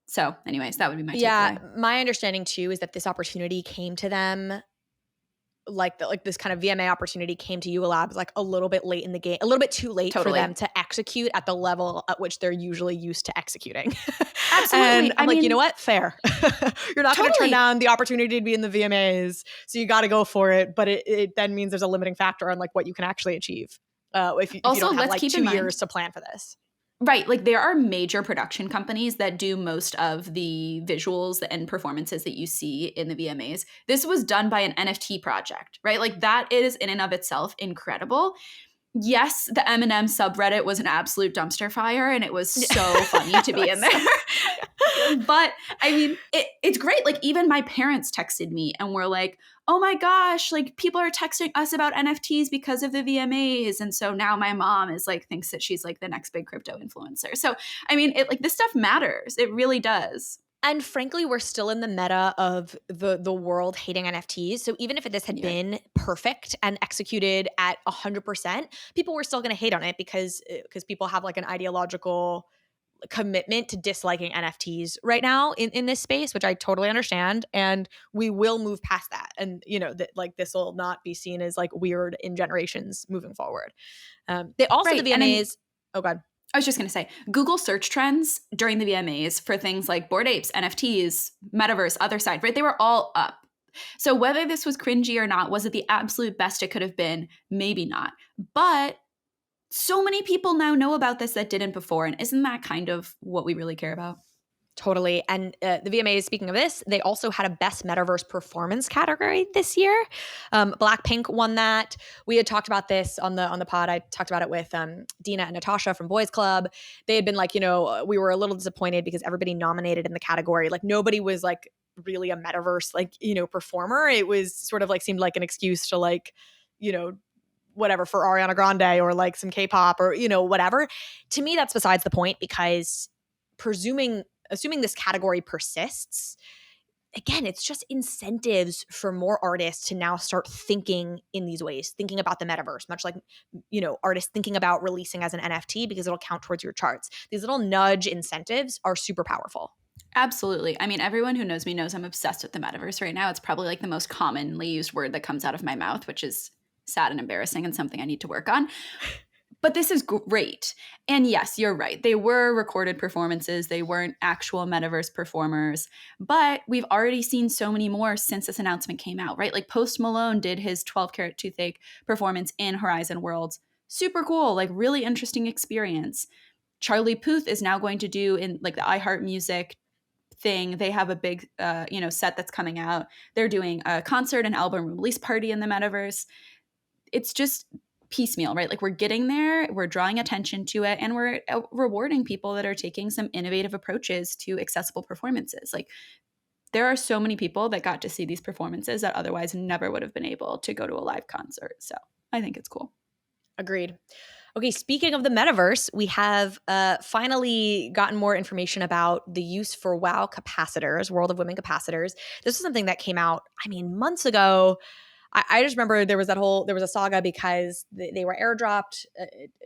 [SPEAKER 2] So anyways, that would be my takeaway.
[SPEAKER 1] Yeah, my understanding too is that this opportunity came to them like this kind of VMA opportunity came to Yuga Labs like a little bit late in the game, a little bit too late for them to execute at the level at which they're usually used to executing.
[SPEAKER 2] Absolutely.
[SPEAKER 1] And I'm like, you know what? Fair. You're not going to turn down the opportunity to be in the VMAs, so you got to go for it. But it then means there's a limiting factor on like what you can actually achieve if you don't have like 2 years to plan for this.
[SPEAKER 2] Right. Like there are major production companies that do most of the visuals and performances that you see in the VMAs. This was done by an NFT project, right? Like that is in and of itself incredible. Yes, the Eminem subreddit was an absolute dumpster fire and it was so funny to be in there. But I mean, it's great. Like even my parents texted me and were like, oh my gosh, like people are texting us about NFTs because of the VMAs. And so now my mom is like, thinks that she's like the next big crypto influencer. So, I mean, this stuff matters. It really does.
[SPEAKER 1] And frankly, we're still in the meta of the world hating NFTs. So even if this had been perfect and executed at 100%, people were still going to hate on it because people have like an ideological commitment to disliking NFTs right now in this space, which I totally understand. And we will move past that. And, you know, that like this will not be seen as like weird in generations moving forward. They also, the VMAs, oh God.
[SPEAKER 2] I was just going to say, Google search trends during the VMAs for things like Bored Apes, NFTs, Metaverse, Otherside, right? They were all up. So whether this was cringy or not, was it the absolute best it could have been? Maybe not. But so many people now know about this that didn't before. And isn't that kind of what we really care about?
[SPEAKER 1] Totally. And the VMAs, speaking of this, they also had a Best Metaverse Performance category this year. Blackpink won that. We had talked about this on the pod. I talked about it with Dina and Natasha from Boys Club. They had been like, you know, we were a little disappointed because everybody nominated in the category. Like nobody was like really a metaverse, like, you know, performer. It was sort of like seemed like an excuse to like, you know, whatever for Ariana Grande or like some K-pop or, you know, whatever. To me, that's besides the point because assuming this category persists, again, it's just incentives for more artists to now start thinking in these ways, thinking about the metaverse, much like, you know, artists thinking about releasing as an NFT because it'll count towards your charts. These little nudge incentives are super powerful.
[SPEAKER 2] Absolutely. I mean, everyone who knows me knows I'm obsessed with the metaverse right now. It's probably like the most commonly used word that comes out of my mouth, which is sad and embarrassing and something I need to work on. But this is great. And yes, you're right. They were recorded performances. They weren't actual metaverse performers. But we've already seen so many more since this announcement came out, right? Like Post Malone did his 12 Karat Toothache performance in Horizon Worlds. Super cool, like really interesting experience. Charlie Puth is now going to do in like the iHeart Music thing. They have a big set that's coming out. They're doing a concert and album release party in the metaverse. It's just piecemeal, right? Like we're getting there, we're drawing attention to it, and we're rewarding people that are taking some innovative approaches to accessible performances. Like there are so many people that got to see these performances that otherwise never would have been able to go to a live concert. So I think it's cool.
[SPEAKER 1] Agreed. Okay, speaking of the metaverse, we have finally gotten more information about the use for WoW capacitors, World of Women capacitors. This is something that came out, I mean, months ago. I just remember there was a saga because they were airdropped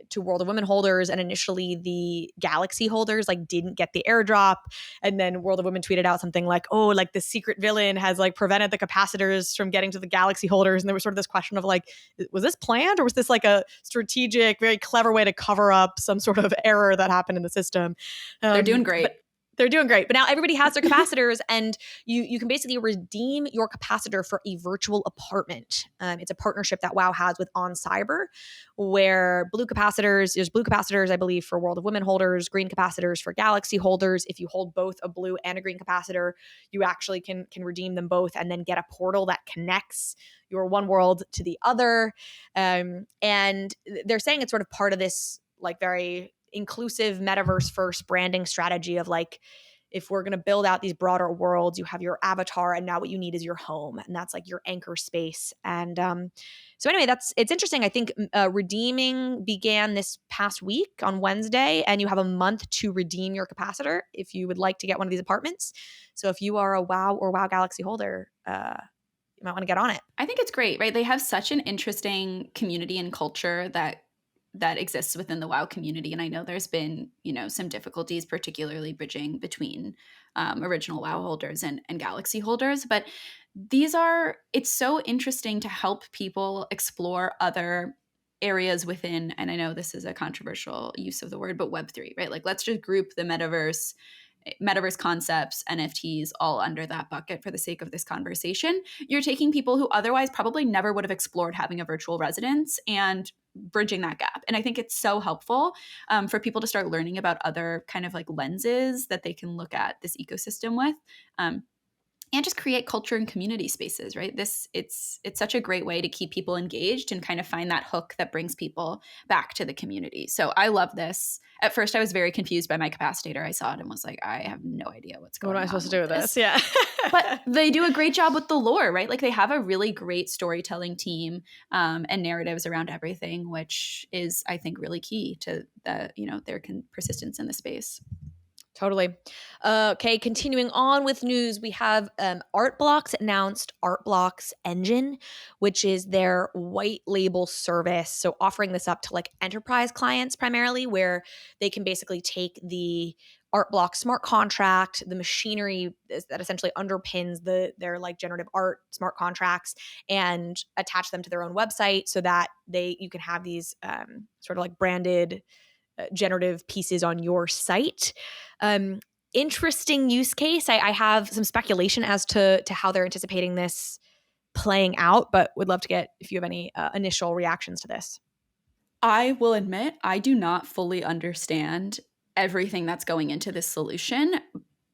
[SPEAKER 1] to World of Women holders, and initially the Galaxy holders like didn't get the airdrop, and then World of Women tweeted out something like, "Oh, like the secret villain has like prevented the capacitors from getting to the Galaxy holders," and there was sort of this question of like, was this planned or was this like a strategic, very clever way to cover up some sort of error that happened in the system?
[SPEAKER 2] They're doing great.
[SPEAKER 1] They're doing great. But now everybody has their capacitors, and you can basically redeem your capacitor for a virtual apartment. It's a partnership that WoW has with On Cyber, where there's blue capacitors, I believe, for World of Women holders, green capacitors for Galaxy holders. If you hold both a blue and a green capacitor, you actually can redeem them both and then get a portal that connects your one world to the other. And they're saying it's sort of part of this like very inclusive metaverse first branding strategy of like, if we're going to build out these broader worlds, you have your avatar, and now what you need is your home, and that's like your anchor space. And so anyway, it's interesting. I think redeeming began this past week on Wednesday, and you have a month to redeem your capacitor if you would like to get one of these apartments. So if you are a WoW or WoW Galaxy holder, you might want to get on it.
[SPEAKER 2] I think it's great, right? They have such an interesting community and culture that exists within the WoW community. And I know there's been, some difficulties, particularly bridging between original WoW holders and Galaxy holders. But it's so interesting to help people explore other areas within, and I know this is a controversial use of the word, but Web3, right? Like, let's just group the metaverse concepts, NFTs, all under that bucket for the sake of this conversation. You're taking people who otherwise probably never would have explored having a virtual residence and bridging that gap. And I think it's so helpful for people to start learning about other kind of like lenses that they can look at this ecosystem with. And just create culture and community spaces, right? It's such a great way to keep people engaged and kind of find that hook that brings people back to the community. So I love this. At first, I was very confused by my capacitor. I saw it and was like, I have no idea what's going on.
[SPEAKER 1] What am I supposed to do with this? Yeah.
[SPEAKER 2] But they do a great job with the lore, right? Like, they have a really great storytelling team and narratives around everything, which is, I think, really key to their persistence in the space.
[SPEAKER 1] Totally. Okay, continuing on with news, we have ArtBlocks announced ArtBlocks Engine, which is their white label service. So offering this up to like enterprise clients primarily, where they can basically take the ArtBlocks smart contract, the machinery that essentially underpins their like generative art smart contracts, and attach them to their own website so that you can have these sort of like branded generative pieces on your site. Interesting use case. I have some speculation as to how they're anticipating this playing out, but would love to get if you have any initial reactions to this.
[SPEAKER 2] I will admit, I do not fully understand everything that's going into this solution.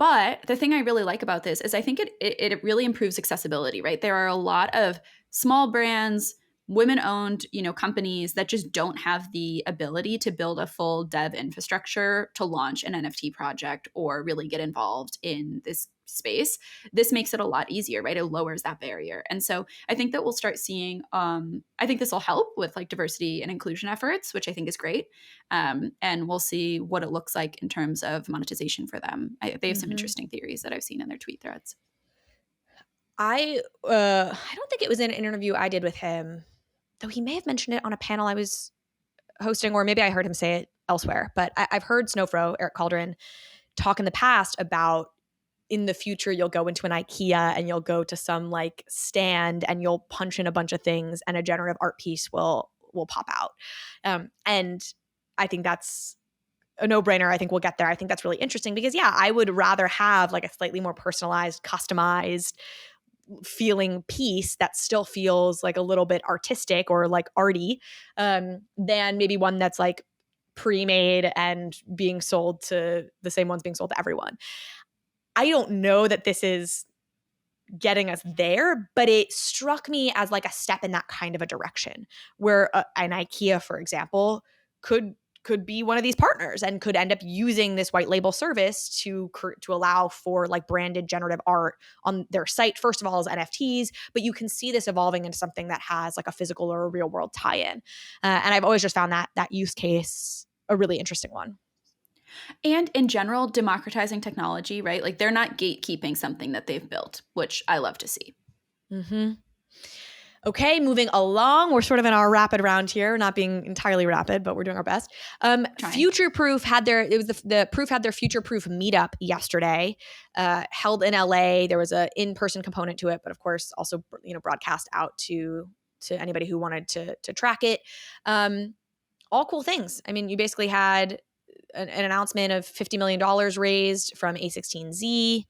[SPEAKER 2] But the thing I really like about this is I think it really improves accessibility, right? There are a lot of small brands, women-owned, companies that just don't have the ability to build a full dev infrastructure to launch an NFT project or really get involved in this space. This makes it a lot easier, right? It lowers that barrier. And so I think that we'll start seeing, I think this will help with like diversity and inclusion efforts, which I think is great. And we'll see what it looks like in terms of monetization for them. They have some interesting theories that I've seen in their tweet threads.
[SPEAKER 1] I don't think it was in an interview I did with him, though he may have mentioned it on a panel I was hosting, or maybe I heard him say it elsewhere. But I've heard Snowfro, Eric Calderon, talk in the past about in the future you'll go into an IKEA and you'll go to some like stand and you'll punch in a bunch of things and a generative art piece will pop out. And I think that's a no-brainer. I think we'll get there. I think that's really interesting because, yeah, I would rather have like a slightly more personalized, customized feeling piece that still feels like a little bit artistic or like arty than maybe one that's like pre-made and being sold to the same ones being sold to everyone. I don't know that this is getting us there, but it struck me as like a step in that kind of a direction where an IKEA, for example, could be one of these partners and could end up using this white label service to allow for like branded generative art on their site, first of all, as NFTs, but you can see this evolving into something that has like a physical or a real world tie-in. And I've always just found that use case a really interesting one.
[SPEAKER 2] And in general, democratizing technology, right? Like, they're not gatekeeping something that they've built, which I love to see.
[SPEAKER 1] Mm-hmm. Okay, moving along. We're sort of in our rapid round here, not being entirely rapid, but we're doing our best. FuturePROOF had their FuturePROOF meetup yesterday, held in LA. There was an in-person component to it, but of course also broadcast out to anybody who wanted to track it. All cool things. I mean, you basically had an announcement of $50 million raised from A16Z,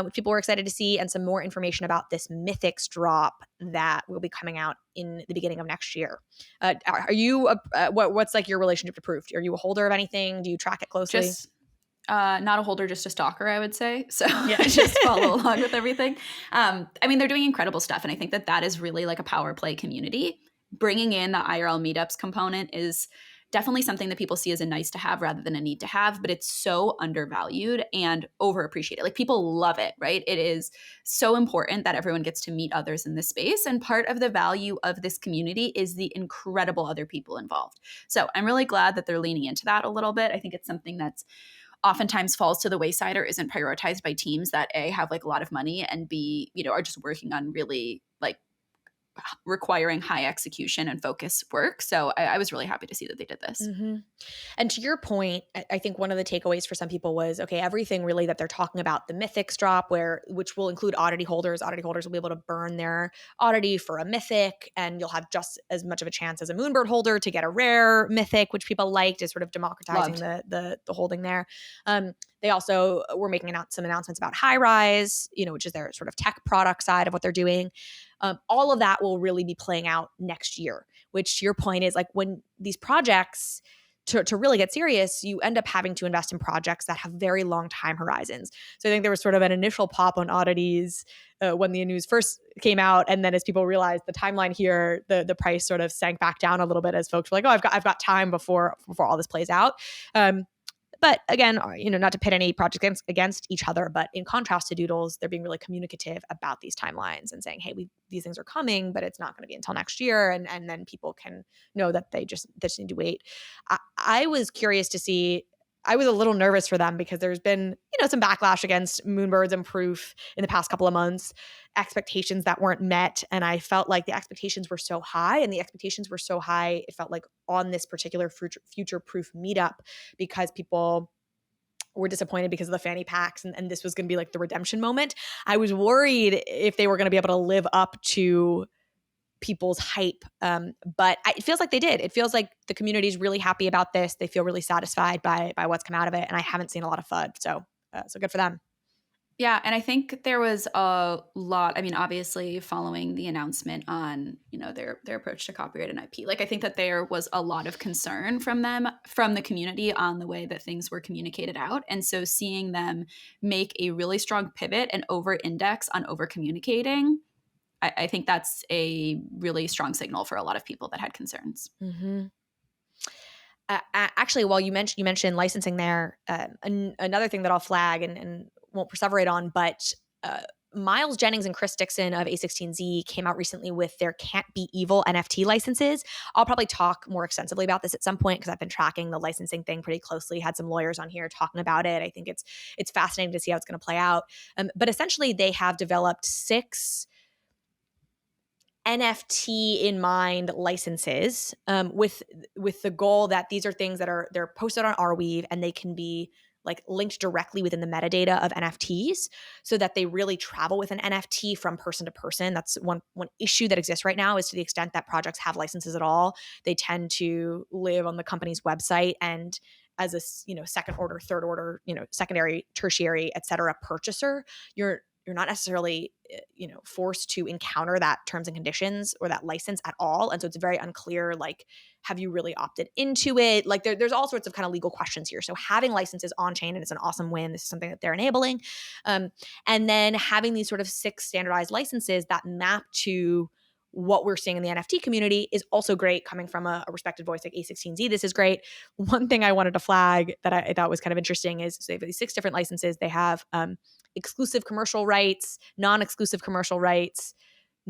[SPEAKER 1] which people were excited to see, and some more information about this Mythics drop that will be coming out in the beginning of next year. Are you what's like your relationship to Proof? Are you a holder of anything? Do you track it closely?
[SPEAKER 2] Just not a holder, just a stalker, I would say. So
[SPEAKER 1] Yeah.
[SPEAKER 2] I just follow along with everything. I mean, they're doing incredible stuff. And I think that that is really like a power play community. Bringing in the IRL meetups component is definitely something that people see as a nice to have rather than a need to have, but it's so undervalued and overappreciated. Like people love it, right? It is so important that everyone gets to meet others in this space. And part of the value of this community is the incredible other people involved. So I'm really glad that they're leaning into that a little bit. I think it's something that's oftentimes falls to the wayside or isn't prioritized by teams that A, have like a lot of money, and B, are just working on really like requiring high execution and focus work. So I was really happy to see that they did this.
[SPEAKER 1] Mm-hmm. And to your point, I think one of the takeaways for some people was, okay, everything really that they're talking about, the Mythics drop, which will include oddity holders. Oddity holders will be able to burn their oddity for a Mythic, and you'll have just as much of a chance as a Moonbird holder to get a rare Mythic, which people liked, is sort of democratizing the holding there. They also were making some announcements about High Rise, which is their sort of tech product side of what they're doing. All of that will really be playing out next year, which to your point is like when these projects to really get serious, you end up having to invest in projects that have very long time horizons. So I think there was sort of an initial pop on oddities when the news first came out. And then as people realized the timeline here, the price sort of sank back down a little bit as folks were like, oh, I've got time before all this plays out. But again, not to pit any projects against each other, but in contrast to Doodles, they're being really communicative about these timelines and saying, hey, these things are coming, but it's not going to be until next year. And then people can know that they just need to wait. I was curious to see, I was a little nervous for them because there's been, some backlash against Moonbirds and Proof in the past couple of months, expectations that weren't met. And I felt like the expectations were so high, it felt like on this particular FuturePROOF meetup, because people were disappointed because of the fanny packs and this was going to be like the redemption moment. I was worried if they were going to be able to live up to people's hype. But it feels like they did. It feels like the community is really happy about this. They feel really satisfied by what's come out of it. And I haven't seen a lot of FUD. So good for them.
[SPEAKER 2] Yeah. And I think there was a lot, obviously following the announcement on, their approach to copyright and IP, like I think that there was a lot of concern from the community on the way that things were communicated out. And so seeing them make a really strong pivot and over-index on over-communicating, I think that's a really strong signal for a lot of people that had concerns.
[SPEAKER 1] Mm-hmm. Actually, while you mentioned licensing there, another thing that I'll flag and won't perseverate on, but Miles Jennings and Chris Dixon of A16Z came out recently with their Can't Be Evil NFT licenses. I'll probably talk more extensively about this at some point because I've been tracking the licensing thing pretty closely. Had some lawyers on here talking about it. I think it's fascinating to see how it's going to play out. But essentially, they have developed 6 NFT in mind licenses with the goal that these are things that they're posted on Arweave and they can be like linked directly within the metadata of NFTs so that they really travel with an NFT from person to person. That's one issue that exists right now is to the extent that projects have licenses at all, they tend to live on the company's website and as a second order, third order, secondary, tertiary, et cetera, purchaser, you're not necessarily forced to encounter that terms and conditions or that license at all. And so it's very unclear, like, have you really opted into it? Like there's all sorts of kind of legal questions here. So having licenses on chain, and it's an awesome win. This is something that they're enabling. And then having these sort of 6 standardized licenses that map to what we're seeing in the NFT community is also great coming from a respected voice like A16Z. This is great. One thing I wanted to flag that I thought was kind of interesting is so they have these 6 different licenses. They have exclusive commercial rights, non-exclusive commercial rights,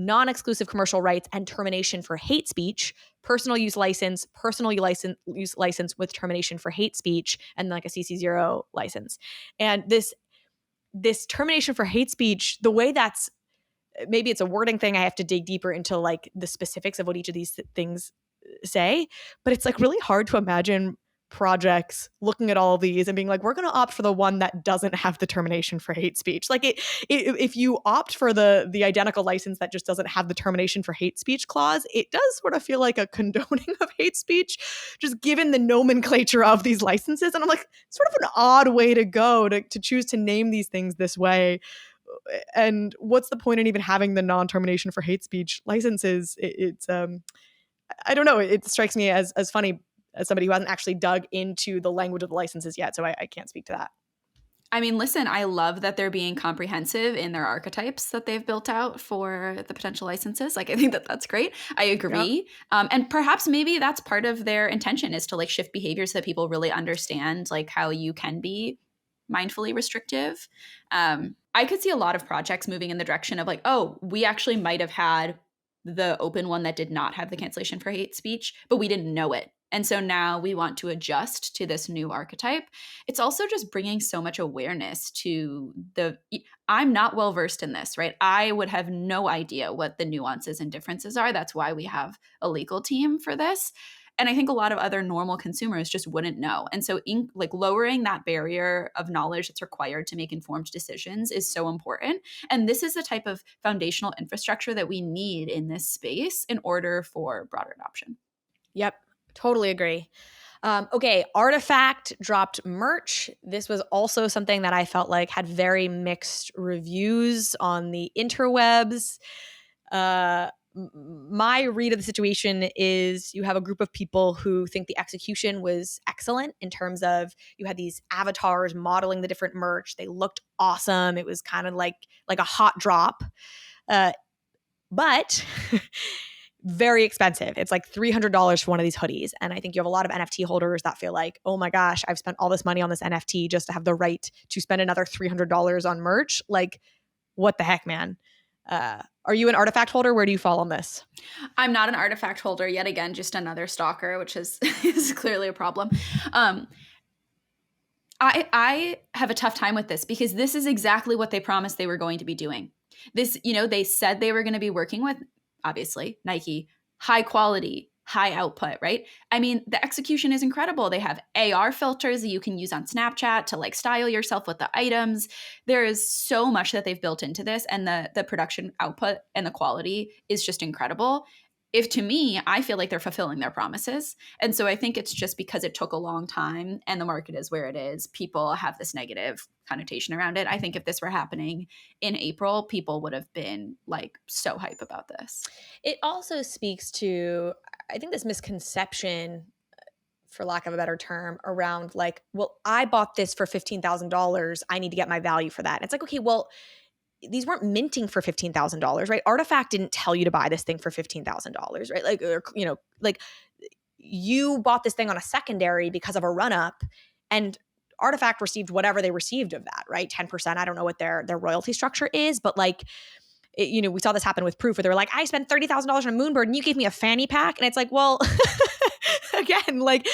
[SPEAKER 1] and termination for hate speech, personal use license with termination for hate speech, and like a CC0 license. And this termination for hate speech, the way that's, maybe it's a wording thing. I have to dig deeper into like the specifics of what each of these things say, but it's like really hard to imagine projects looking at all of these and being like, we're going to opt for the one that doesn't have the termination for hate speech. Like if you opt for the identical license that just doesn't have the termination for hate speech clause, it does sort of feel like a condoning of hate speech, just given the nomenclature of these licenses. And I'm like, sort of an odd way to go to choose to name these things this way. And what's the point in even having the non-termination for hate speech licenses? It's I don't know. It strikes me as funny as somebody who hasn't actually dug into the language of the licenses yet. So I can't speak to that.
[SPEAKER 2] I mean, listen, I love that they're being comprehensive in their archetypes that they've built out for the potential licenses. Like, I think that that's great. I agree. Yep. And perhaps maybe that's part of their intention, is to like shift behavior so that people really understand like how you can be mindfully restrictive. I could see a lot of projects moving in the direction of like, oh, we actually might have had the open one that did not have the cancellation for hate speech, but we didn't know it. And so now we want to adjust to this new archetype. It's also just bringing so much awareness to I'm not well versed in this, right? I would have no idea what the nuances and differences are. That's why we have a legal team for this. And I think a lot of other normal consumers just wouldn't know. And so like lowering that barrier of knowledge that's required to make informed decisions is so important. And this is the type of foundational infrastructure that we need in this space in order for broader adoption.
[SPEAKER 1] Yep, totally agree. Okay, Artifact dropped merch. This was also something that I felt like had very mixed reviews on the interwebs. My read of the situation is you have a group of people who think the execution was excellent in terms of you had these avatars modeling the different merch. They looked awesome. It was kind of like a hot drop. But very expensive. It's like $300 for one of these hoodies. And I think you have a lot of NFT holders that feel like, oh my gosh, I've spent all this money on this NFT just to have the right to spend another $300 on merch. Like, what the heck, man? Are you an Artifact holder? Where do you fall on this?
[SPEAKER 2] I'm not an Artifact holder. Yet again, just another stalker, which is clearly a problem. I have a tough time with this because this is exactly what they promised they were going to be doing. This, they said they were going to be working with, obviously, Nike, high quality, high output, right? I mean, the execution is incredible. They have AR filters that you can use on Snapchat to like style yourself with the items. There is so much that they've built into this, and the production output and the quality is just incredible. If to me, I feel like they're fulfilling their promises. And so I think it's just because it took a long time and the market is where it is, people have this negative connotation around it. I think if this were happening in April, people would have been like so hype about this.
[SPEAKER 1] It also speaks to, I think, this misconception, for lack of a better term, around like, well, I bought this for $15,000. I need to get my value for that. And it's like, okay, well, these weren't minting for $15,000, right? Artifact didn't tell you to buy this thing for $15,000, right? Like, or, like you bought this thing on a secondary because of a run up, and Artifact received whatever they received of that, right? 10%. I don't know what their royalty structure is, but like, we saw this happen with Proof, where they were like, I spent $30,000 on a Moonbird and you gave me a fanny pack. And it's like, well, again, like,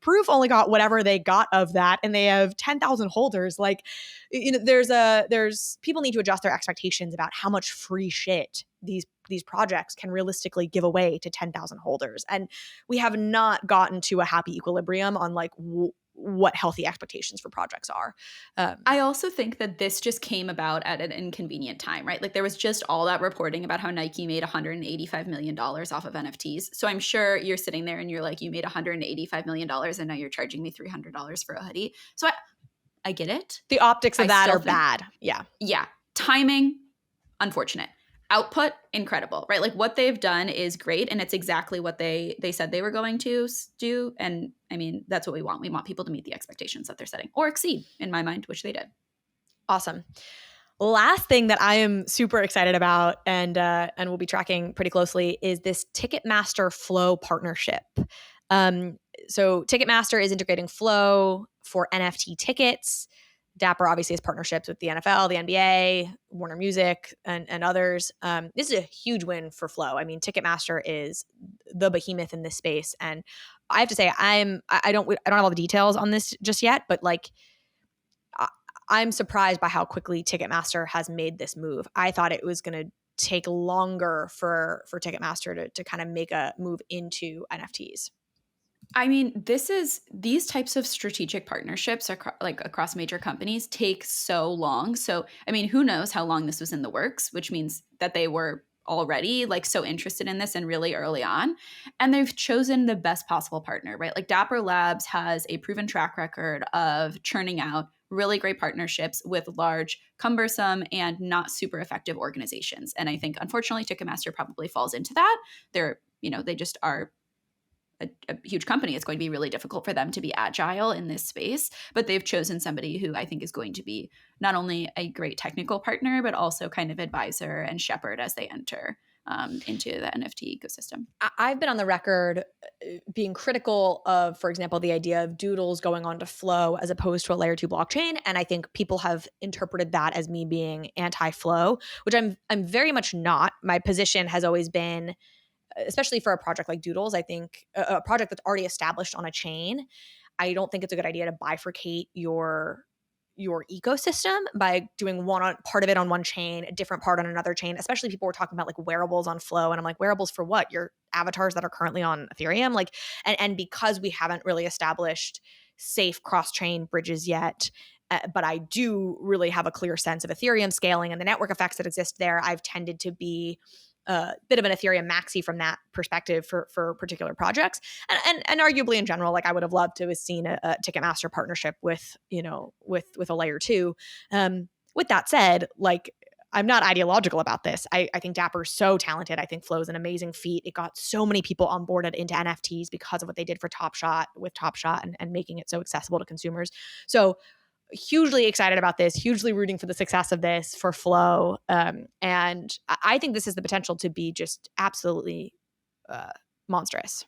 [SPEAKER 1] Proof only got whatever they got of that, and they have 10,000 holders. Like, there's people need to adjust their expectations about how much free shit these projects can realistically give away to 10,000 holders. And we have not gotten to a happy equilibrium on like what healthy expectations for projects are.
[SPEAKER 2] I also think that this just came about at an inconvenient time, right? Like there was just all that reporting about how Nike made $185 million off of NFTs. So I'm sure you're sitting there and you're like, you made $185 million and now you're charging me $300 for a hoodie. So I get it.
[SPEAKER 1] The optics of that are bad. Yeah.
[SPEAKER 2] Yeah. Timing, unfortunate. Output, incredible, right? Like what they've done is great, and it's exactly what they said they were going to do. And I mean, that's what we want. We want people to meet the expectations that they're setting, or exceed, in my mind, which they did.
[SPEAKER 1] Awesome. Last thing that I am super excited about, and we'll be tracking pretty closely, is this Ticketmaster Flow partnership. So Ticketmaster is integrating Flow for NFT tickets. Dapper obviously has partnerships with the NFL, the NBA, Warner Music, and others. This is a huge win for Flow. I mean, Ticketmaster is the behemoth in this space, and I have to say, I don't have all the details on this just yet, but like, I'm surprised by how quickly Ticketmaster has made this move. I thought it was going to take longer for Ticketmaster to kind of make a move into NFTs.
[SPEAKER 2] I mean, these types of strategic partnerships across major companies take so long. So, I mean, who knows how long this was in the works, which means that they were already like so interested in this and really early on. And they've chosen the best possible partner, right? Like Dapper Labs has a proven track record of churning out really great partnerships with large, cumbersome, and not super effective organizations. And I think unfortunately Ticketmaster probably falls into that. They just are a huge company. It's going to be really difficult for them to be agile in this space, but they've chosen somebody who I think is going to be not only a great technical partner, but also kind of advisor and shepherd as they enter into the NFT ecosystem.
[SPEAKER 1] I've been on the record being critical of, for example, the idea of doodles going on to Flow as opposed to a layer 2 blockchain. And I think people have interpreted that as me being anti-Flow, which I'm very much not. My position has always been, especially for a project like Doodles, I think a project that's already established on a chain, I don't think it's a good idea to bifurcate your ecosystem by doing part of it on one chain, a different part on another chain. Especially people were talking about like wearables on Flow, and I'm like, wearables for what? Your avatars that are currently on Ethereum, like, and because we haven't really established safe cross-chain bridges yet. But I do really have a clear sense of Ethereum scaling and the network effects that exist there. I've tended to be a bit of an Ethereum maxi from that perspective for particular projects, and arguably in general, like I would have loved to have seen a Ticketmaster partnership with a layer 2. With that said, like I'm not ideological about this. I think Dapper's so talented. I think Flow's an amazing feat. It got so many people onboarded into NFTs because of what they did for Top Shot and making it so accessible to consumers. So hugely excited about this, hugely rooting for the success of this for Flow. And I think this has the potential to be just absolutely monstrous.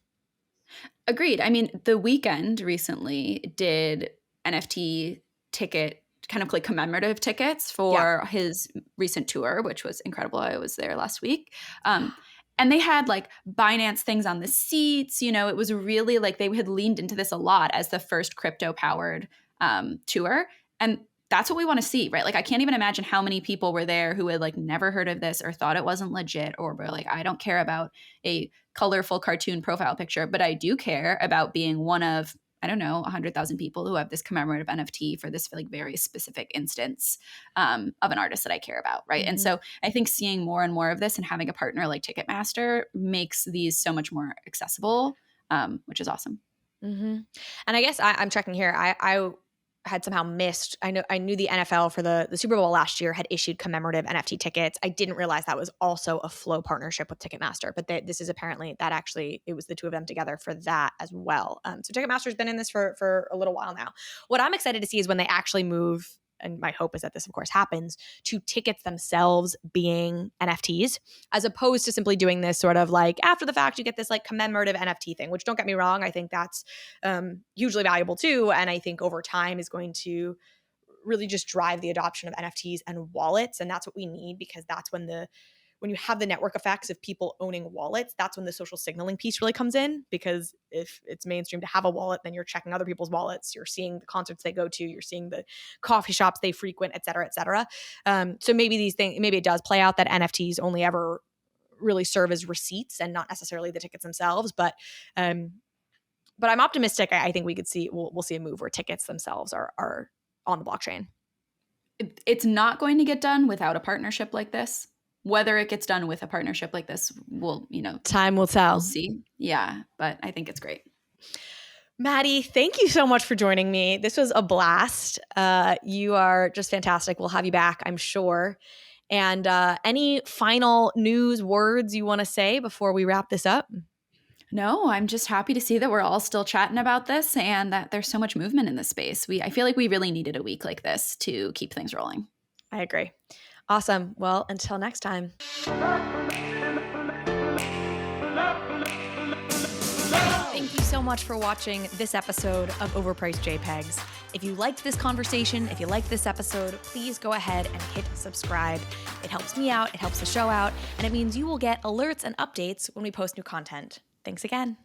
[SPEAKER 2] Agreed. I mean, The Weeknd recently did NFT ticket, kind of like commemorative tickets for his recent tour, which was incredible. I was there last week. And they had like Binance things on the seats. It was really like they had leaned into this a lot as the first crypto powered tour. And that's what we want to see, right? Like, I can't even imagine how many people were there who had like never heard of this or thought it wasn't legit, or were like, I don't care about a colorful cartoon profile picture, but I do care about being one of, I don't know, 100,000 people who have this commemorative NFT for this like very specific instance of an artist that I care about, right? Mm-hmm. And so I think seeing more and more of this and having a partner like Ticketmaster makes these so much more accessible, which is awesome.
[SPEAKER 1] Mm-hmm. And I guess I'm checking here. I had somehow missed. I knew the NFL for the Super Bowl last year had issued commemorative NFT tickets. I didn't realize that was also a Flow partnership with Ticketmaster, but this is apparently that actually it was the two of them together for that as well. So Ticketmaster's been in this for a little while now. What I'm excited to see is when they actually move, and my hope is that this of course happens, to tickets themselves being NFTs, as opposed to simply doing this sort of like after the fact you get this like commemorative NFT thing, which don't get me wrong, I think that's hugely valuable too. And I think over time is going to really just drive the adoption of NFTs and wallets. And that's what we need, because that's when you have the network effects of people owning wallets, that's when the social signaling piece really comes in. Because if it's mainstream to have a wallet, then you're checking other people's wallets, you're seeing the concerts they go to, you're seeing the coffee shops they frequent, et cetera, et cetera. So maybe it does play out that NFTs only ever really serve as receipts and not necessarily the tickets themselves. But I'm optimistic. I think we'll see a move where tickets themselves are on the blockchain.
[SPEAKER 2] It's not going to get done without a partnership like this. Whether it gets done with a partnership like this,
[SPEAKER 1] time will tell.
[SPEAKER 2] We'll see. Yeah, but I think it's great.
[SPEAKER 1] Madi, thank you so much for joining me. This was a blast. You are just fantastic. We'll have you back, I'm sure. And any final news words you want to say before we wrap this up?
[SPEAKER 2] No, I'm just happy to see that we're all still chatting about this and that there's so much movement in this space. I feel like we really needed a week like this to keep things rolling.
[SPEAKER 1] I agree. Awesome. Well, until next time. Thank you so much for watching this episode of Overpriced JPEGs. If you liked this conversation, if you liked this episode, please go ahead and hit subscribe. It helps me out, it helps the show out, and it means you will get alerts and updates when we post new content. Thanks again.